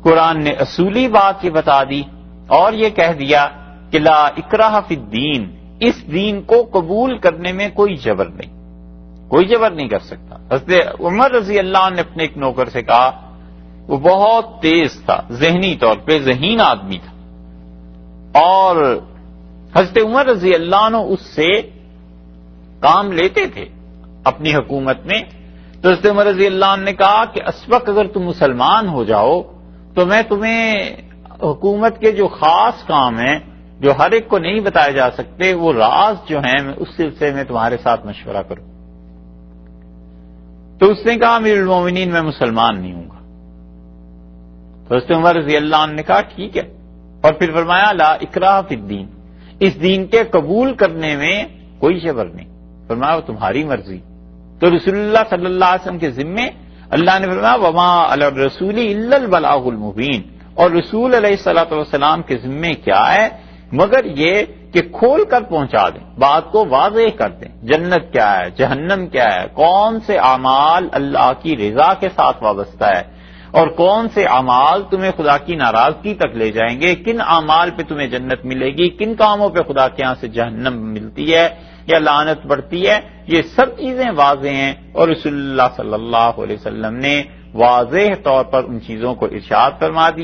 قرآن نے اصولی بات یہ بتا دی اور یہ کہہ دیا کہ لا اکراہ فی الدین، اس دین کو قبول کرنے میں کوئی جبر نہیں، کوئی جبر نہیں کر سکتا۔ حضرت عمر رضی اللہ عنہ نے اپنے ایک نوکر سے کہا، وہ بہت تیز تھا، ذہنی طور پہ ذہین آدمی تھا، اور حضرت عمر رضی اللہ عنہ اس سے کام لیتے تھے اپنی حکومت میں۔ تو حضرت عمر رضی اللہ عنہ نے کہا کہ اسبق اگر تم مسلمان ہو جاؤ تو میں تمہیں حکومت کے جو خاص کام ہیں جو ہر ایک کو نہیں بتائے جا سکتے، وہ راز جو ہیں میں اس سلسلے میں تمہارے ساتھ مشورہ کروں۔ تو اس نے کہا امیر المومنین میں مسلمان نہیں ہوں گا۔ تو حضرت عمر رضی اللہ عنہ نے کہا ٹھیک ہے، اور پھر فرمایا لا اکراہ فی الدین، اس دین کے قبول کرنے میں کوئی جبر نہیں، فرمایا وہ تمہاری مرضی۔ تو رسول اللہ صلی اللہ علیہ وسلم کے ذمے اللہ نے فرمایا وما علی الرسول الا البلاغ المبین، اور رسول علیہ الصلوۃ والسلام کے ذمے کیا ہے مگر یہ کہ کھول کر پہنچا دیں، بات کو واضح کر دیں، جنت کیا ہے، جہنم کیا ہے، کون سے اعمال اللہ کی رضا کے ساتھ وابستہ ہے اور کون سے اعمال تمہیں خدا کی ناراضگی تک لے جائیں گے، کن اعمال پہ تمہیں جنت ملے گی، کن کاموں پہ خدا کے ہاں سے جہنم ملتی ہے یا لعنت بڑھتی ہے، یہ سب چیزیں واضح ہیں، اور رسول اللہ صلی اللہ علیہ وسلم نے واضح طور پر ان چیزوں کو ارشاد فرما دی۔